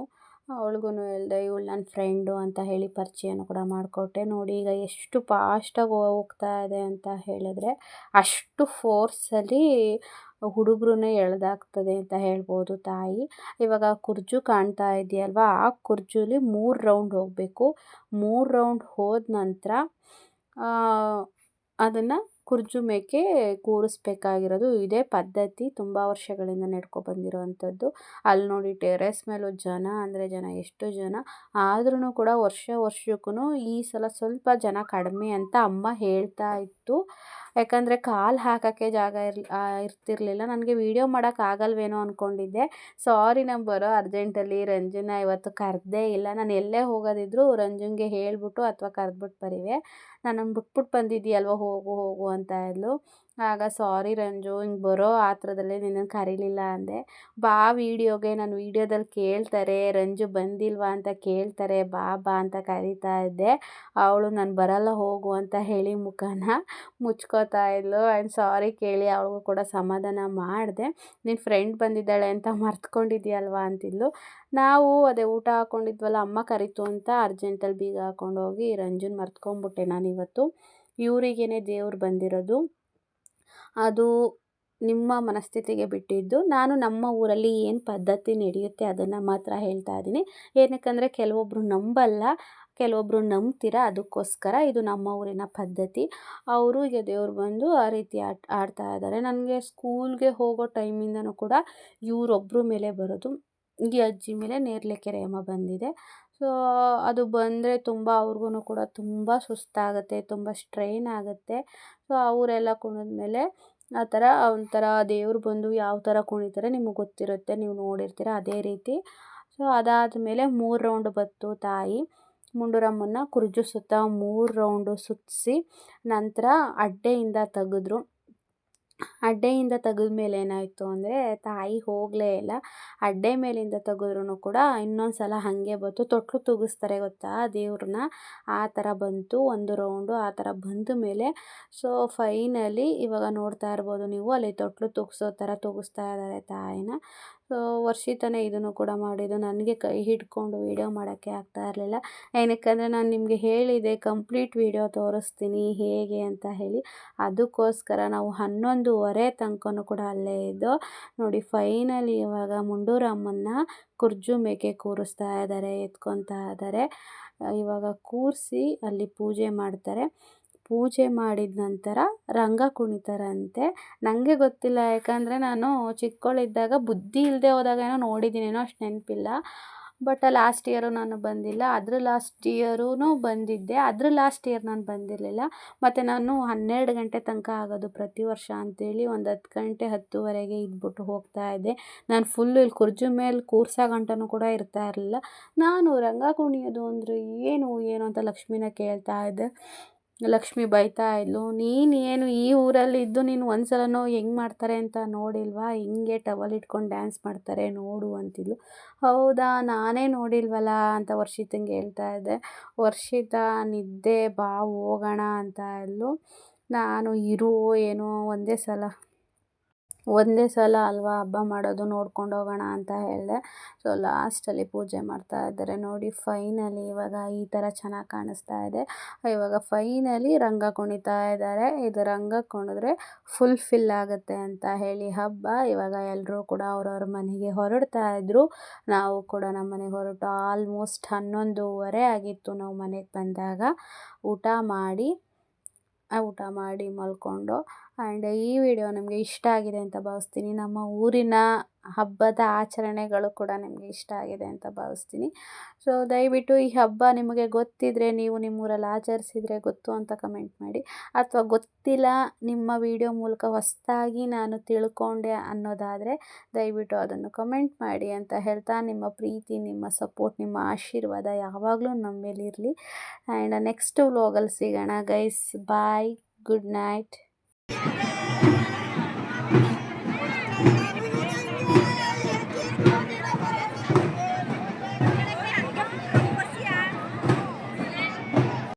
ಅವಳಿಗೂ ಹೇಳ್ದೆ ಇವಳು ನನ್ನ ಫ್ರೆಂಡು ಅಂತ ಹೇಳಿ ಪರಿಚಯನೂ ಕೂಡ ಮಾಡಿಕೊಟ್ಟೆ. ನೋಡಿ ಈಗ ಎಷ್ಟು ಫಾಸ್ಟಾಗಿ ಹೋಗ್ತಾ ಇದೆ ಅಂತ ಹೇಳಿದ್ರೆ, ಅಷ್ಟು ಫೋರ್ಸಲ್ಲಿ ಹುಡುಗರನ್ನೇ ಎಳೆದಾಕ್ತದೆ ಅಂತ ಹೇಳ್ಬೋದು ತಾಯಿ. ಇವಾಗ ಕುರ್ಜು ಕಾಣ್ತಾ ಇದೆಯಲ್ವ, ಆ ಕುರ್ಜುಲಿ 3 ರೌಂಡ್ ಹೋಗಬೇಕು. 3 ರೌಂಡ್ ಹೋದ ನಂತರ ಅದನ್ನು ಕುರ್ಜು ಮೇಕೆ ಕೂರಿಸ್ಬೇಕಾಗಿರೋದು. ಇದೇ ಪದ್ಧತಿ ತುಂಬ ವರ್ಷಗಳಿಂದ ನಡ್ಕೊ ಬಂದಿರೋವಂಥದ್ದು. ಅಲ್ಲಿ ನೋಡಿ ಟೆರೆಸ್ ಮೇಲೂ ಜನ ಅಂದರೆ ಜನ, ಎಷ್ಟು ಜನ ಆದ್ರೂ ಕೂಡ ವರ್ಷಕ್ಕೂ ಈ ಸಲ ಸ್ವಲ್ಪ ಜನ ಕಡಿಮೆ ಅಂತ ಅಮ್ಮ ಹೇಳ್ತಾ ಇತ್ತು. ಯಾಕಂದರೆ ಕಾಲು ಹಾಕೋಕ್ಕೆ ಜಾಗ ಇರ್ತಿರ್ಲಿಲ್ಲ. ನನಗೆ ವೀಡಿಯೋ ಮಾಡೋಕ್ಕಾಗಲ್ವೇನೋ ಅಂದ್ಕೊಂಡಿದ್ದೆ. ಸಾರಿ, ನಾನು ಬರೋ ಅರ್ಜೆಂಟಲ್ಲಿ ರಂಜುನ ಇವತ್ತು ಕರೆದೇ ಇಲ್ಲ. ನಾನು ಎಲ್ಲೇ ಹೋಗೋದಿದ್ರು ರಂಜುನ್ಗೆ ಹೇಳ್ಬಿಟ್ಟು ಅಥವಾ ಕರೆದ್ಬಿಟ್ಟು ಬರೀವೆ. ನನ್ನನ್ನು ಬಿಟ್ಬಿಟ್ಟು ಬಂದಿದ್ದೀಯಲ್ವ, ಹೋಗು ಅಂತ ಇದ್ಲು. ಆಗ ಸಾರಿ ರಂಜು, ಹಿಂಗೆ ಬರೋ ಆತ್ರದಲ್ಲೇ ನಿನ್ನನ್ನು ಕರೀಲಿಲ್ಲ ಅಂದೆ. ಬಾ ವೀಡಿಯೋಗೆ, ನಾನು ವೀಡಿಯೋದಲ್ಲಿ ಕೇಳ್ತಾರೆ ರಂಜು ಬಂದಿಲ್ವಾ ಅಂತ ಕೇಳ್ತಾರೆ, ಬಾ ಅಂತ ಕರೀತಾ ಇದ್ದೆ. ಅವಳು ನಾನು ಬರಲ್ಲ ಹೋಗು ಅಂತ ಹೇಳಿ ಮುಖನ ಮುಚ್ಕೋತಾ ಇದ್ಲು. ಆ್ಯಂಡ್ ಸಾರಿ ಕೇಳಿ ಅವಳಿಗೂ ಕೂಡ ಸಮಾಧಾನ ಮಾಡಿದೆ. ನಿನ್ನ ಫ್ರೆಂಡ್ ಬಂದಿದ್ದಾಳೆ ಅಂತ ಮರ್ತ್ಕೊಂಡಿದ್ಯಲ್ವಾ ಅಂತಿದ್ಲು. ನಾವು ಅದೇ ಊಟ ಹಾಕ್ಕೊಂಡಿದ್ವಲ್ಲ, ಅಮ್ಮ ಕರೀತು ಅಂತ ಅರ್ಜೆಂಟಲ್ಲಿ ಬೀಗ ಹಾಕ್ಕೊಂಡು ಹೋಗಿ ರಂಜುನ ಮರ್ತ್ಕೊಂಡ್ಬಿಟ್ಟೆ ನಾನಿವತ್ತು. ಇವರಿಗೇನೆ ದೇವ್ರು ಬಂದಿರೋದು. ಅದು ನಿಮ್ಮ ಮನಸ್ಥಿತಿಗೆ ಬಿಟ್ಟಿದ್ದು. ನಾನು ನಮ್ಮ ಊರಲ್ಲಿ ಏನು ಪದ್ಧತಿ ನಡೆಯುತ್ತೆ ಅದನ್ನು ಮಾತ್ರ ಹೇಳ್ತಾ ಇದ್ದೀನಿ. ಏನಕ್ಕಂದರೆ ಕೆಲವೊಬ್ಬರು ನಂಬಲ್ಲ, ಕೆಲವೊಬ್ಬರು ನಂಬ್ತೀರ. ಅದಕ್ಕೋಸ್ಕರ ಇದು ನಮ್ಮ ಊರಿನ ಪದ್ಧತಿ. ಅವರು ಈಗ ದೇವ್ರು ಬಂದು ಆ ರೀತಿ ಆಡ್ತಾ ಇದ್ದಾರೆ. ನನಗೆ ಸ್ಕೂಲ್ಗೆ ಹೋಗೋ ಟೈಮಿಂದನೂ ಕೂಡ ಇವರೊಬ್ಬರ ಮೇಲೆ ಬರೋದು. ಈ ಅಜ್ಜಿ ಮೇಲೆ ನೇರ್ಲೆಕೆರೆ ಅಮ್ಮ ಬಂದಿದೆ. ಸೊ ಅದು ಬಂದರೆ ತುಂಬ ಅವ್ರಿಗೂ ಕೂಡ ತುಂಬ ಸುಸ್ತಾಗುತ್ತೆ, ತುಂಬ ಸ್ಟ್ರೈನ್ ಆಗುತ್ತೆ. ಸೊ ಅವರೆಲ್ಲ ಕುಣಿದ್ಮೇಲೆ ಆ ಥರ ಒಂಥರ ದೇವ್ರು ಬಂದು ಯಾವ ಥರ ಕುಣಿತಾರೆ ನಿಮಗೆ ಗೊತ್ತಿರುತ್ತೆ, ನೀವು ನೋಡಿರ್ತೀರ ಅದೇ ರೀತಿ. ಸೊ ಅದಾದಮೇಲೆ 3 ರೌಂಡ್ ಬತ್ತು ತಾಯಿ. ಮುಂಡುರಮ್ಮನ ಕುರ್ಜು ಸುತ್ತ 3 ರೌಂಡು ಸುತ್ತಿಸಿ ನಂತರ ಅಡ್ಡೆಯಿಂದ ತೆಗೆದ್ರು. ಅಡ್ಡೆಯಿಂದ ತೆಗೆದ್ಮೇಲೆ ಏನಾಯಿತು ಅಂದರೆ ತಾಯಿ ಹೋಗಲೇ ಇಲ್ಲ. ಅಡ್ಡೆ ಮೇಲಿಂದ ತೆಗೆದ್ರೂ ಕೂಡ ಇನ್ನೊಂದು ಸಲ ಹಾಗೆ ಬಂತು. ತೊಟ್ಲು ತೂಗಿಸ್ತಾರೆ ಗೊತ್ತಾ ದೇವ್ರನ್ನ, ಆ ಥರ ಬಂತು 1 ರೌಂಡು. ಆ ಥರ ಬಂದ ಮೇಲೆ ಸೊ ಫೈನಲಿ ಇವಾಗ ನೋಡ್ತಾ ಇರ್ಬೋದು ನೀವು, ಅಲ್ಲಿ ತೊಟ್ಲು ತೂಗಿಸೋ ಥರ ತೂಗಿಸ್ತಾ ಇದ್ದಾರೆ ತಾಯಿನ. ಸೊ ವರ್ಷಿತಾನೇ ಇದನ್ನು ಕೂಡ ಮಾಡಿದ್ದು. ನನಗೆ ಕೈ ಹಿಡ್ಕೊಂಡು ವೀಡಿಯೋ ಮಾಡೋಕ್ಕೆ ಆಗ್ತಾ ಇರಲಿಲ್ಲ. ಏನಕ್ಕಂದರೆ ನಾನು ನಿಮಗೆ ಹೇಳಿದೆ ಕಂಪ್ಲೀಟ್ ವೀಡಿಯೋ ತೋರಿಸ್ತೀನಿ ಹೇಗೆ ಅಂತ ಹೇಳಿ. ಅದಕ್ಕೋಸ್ಕರ ನಾವು 11:30 ತನಕನೂ ಕೂಡ ಅಲ್ಲೇ ಇದ್ದು. ನೋಡಿ ಫೈನಲಿ ಇವಾಗ ಮುಂಡೂರಮ್ಮನ್ನ ಕುರ್ಜು ಮೇಕೆ ಕೂರಿಸ್ತಾ ಇದ್ದಾರೆ, ಎತ್ಕೊತಾ ಇದ್ದಾರೆ. ಇವಾಗ ಕೂರಿಸಿ ಅಲ್ಲಿ ಪೂಜೆ ಮಾಡ್ತಾರೆ. ಪೂಜೆ ಮಾಡಿದ ನಂತರ ರಂಗ ಕುಣಿತಾರಂತೆ. ನನಗೆ ಗೊತ್ತಿಲ್ಲ, ಯಾಕಂದರೆ ನಾನು ಚಿಕ್ಕವಳಿದ್ದಾಗ ಬುದ್ಧಿ ಇಲ್ಲದೆ ಹೋದಾಗೇನೋ ನೋಡಿದ್ದೀನೇನೋ, ಅಷ್ಟು ನೆನಪಿಲ್ಲ. ಬಟ್ ಲಾಸ್ಟ್ ಇಯರು ನಾನು ಬಂದಿಲ್ಲ, ಅದ್ರ ಲಾಸ್ಟ್ ಇಯರೂ ಬಂದಿದ್ದೆ, ಅದ್ರ ಲಾಸ್ಟ್ ಇಯರ್ ನಾನು ಬಂದಿರಲಿಲ್ಲ. ಮತ್ತು ನಾನು 12 ಗಂಟೆ ತನಕ ಆಗೋದು ಪ್ರತಿ ವರ್ಷ ಅಂತೇಳಿ ಒಂದು 10 ಗಂಟೆ 10:30ಗೆ ಇದ್ಬಿಟ್ಟು ಹೋಗ್ತಾ ಇದ್ದೆ. ನಾನು ಫುಲ್ಲು ಇಲ್ಲಿ ಕುರ್ಜು ಮೇಲೆ ಕೂರ್ಸೋ ಗಂಟನೂ ಕೂಡ ಇರ್ತಾ ಇರಲಿಲ್ಲ. ನಾನು ರಂಗ ಕುಣಿಯೋದು ಅಂದರೆ ಏನು ಅಂತ ಲಕ್ಷ್ಮಿನ ಕೇಳ್ತಾ ಇದ್ದೆ. ಲಕ್ಷ್ಮಿ ಬೈತಾ ಇದ್ಲು, ನೀನು ಏನು ಈ ಊರಲ್ಲಿದ್ದು ನೀನು ಒಂದು ಸಲನೋ ಹೆಂಗೆ ಮಾಡ್ತಾರೆ ಅಂತ ನೋಡಿಲ್ವಾ, ಹಿಂಗೆ ಟವಲ್ ಇಟ್ಕೊಂಡು ಡ್ಯಾನ್ಸ್ ಮಾಡ್ತಾರೆ ನೋಡು ಅಂತಿದ್ಲು. ಹೌದಾ, ನಾನೇ ನೋಡಿಲ್ವಲ್ಲ ಅಂತ ವರ್ಷಿತಂಗೆ ಹೇಳ್ತಾ ಇದ್ದೆ. ವರ್ಷಿತಾ ನಿದ್ದೆ ಬಾ ಹೋಗೋಣ ಅಂತ ಇದ್ಲು. ನಾನು ಇರು ಏನೋ ಒಂದೇ ಸಲ ಒಂದೇ ಸಲ ಅಲ್ವಾ ಹಬ್ಬ ಮಾಡೋದು, ನೋಡ್ಕೊಂಡು ಹೋಗೋಣ ಅಂತ ಹೇಳಿದೆ. ಸೊ ಲಾಸ್ಟಲ್ಲಿ ಪೂಜೆ ಮಾಡ್ತಾ ಇದ್ದಾರೆ ನೋಡಿ. ಫೈನಲಿ ಇವಾಗ ಈ ಥರ ಚೆನ್ನಾಗಿ ಕಾಣಿಸ್ತಾ ಇದೆ. ಇವಾಗ ಫೈನಲಿ ರಂಗ ಕುಣಿತಾ ಇದ್ದಾರೆ. ಇದು ರಂಗ ಕುಣಿದ್ರೆ ಫುಲ್ಫಿಲ್ ಆಗುತ್ತೆ ಅಂತ ಹೇಳಿ ಹಬ್ಬ. ಇವಾಗ ಎಲ್ಲರೂ ಕೂಡ ಅವ್ರವ್ರ ಮನೆಗೆ ಹೊರಡ್ತಾ ಇದ್ರು. ನಾವು ಕೂಡ ನಮ್ಮ ಮನೆಗೆ ಹೊರಟು ಆಲ್ಮೋಸ್ಟ್ 11:30 ಆಗಿತ್ತು ನಾವು ಮನೆಗೆ ಬಂದಾಗ. ಊಟ ಮಾಡಿ ಮಲ್ಕೊಂಡು. ಆ್ಯಂಡ್ ಈ ವಿಡಿಯೋ ನಿಮಗೆ ಇಷ್ಟ ಆಗಿದೆ ಅಂತ ಭಾವಿಸ್ತೀನಿ. ನಮ್ಮ ಊರಿನ ಹಬ್ಬದ ಆಚರಣೆಗಳು ಕೂಡ ನಿಮಗೆ ಇಷ್ಟ ಆಗಿದೆ ಅಂತ ಭಾವಿಸ್ತೀನಿ. ಸೊ ದಯವಿಟ್ಟು ಈ ಹಬ್ಬ ನಿಮಗೆ ಗೊತ್ತಿದ್ದರೆ, ನೀವು ನಿಮ್ಮೂರಲ್ಲಿ ಆಚರಿಸಿದರೆ ಗೊತ್ತು ಅಂತ ಕಮೆಂಟ್ ಮಾಡಿ. ಅಥವಾ ಗೊತ್ತಿಲ್ಲ, ನಿಮ್ಮ ವಿಡಿಯೋ ಮೂಲಕ ಹೊಸದಾಗಿ ನಾನು ತಿಳ್ಕೊಂಡೆ ಅನ್ನೋದಾದರೆ ದಯವಿಟ್ಟು ಅದನ್ನು ಕಮೆಂಟ್ ಮಾಡಿ ಅಂತ ಹೇಳ್ತಾ, ನಿಮ್ಮ ಪ್ರೀತಿ, ನಿಮ್ಮ ಸಪೋರ್ಟ್, ನಿಮ್ಮ ಆಶೀರ್ವಾದ ಯಾವಾಗಲೂ ನಮ್ಮ ಮೇಲಿರಲಿ. ಆ್ಯಂಡ್ ನೆಕ್ಸ್ಟ್ ವ್ಲಾಗಲ್ಲಿ ಸಿಗೋಣ ಗೈಸ್. ಬಾಯ್, ಗುಡ್ ನೈಟ್.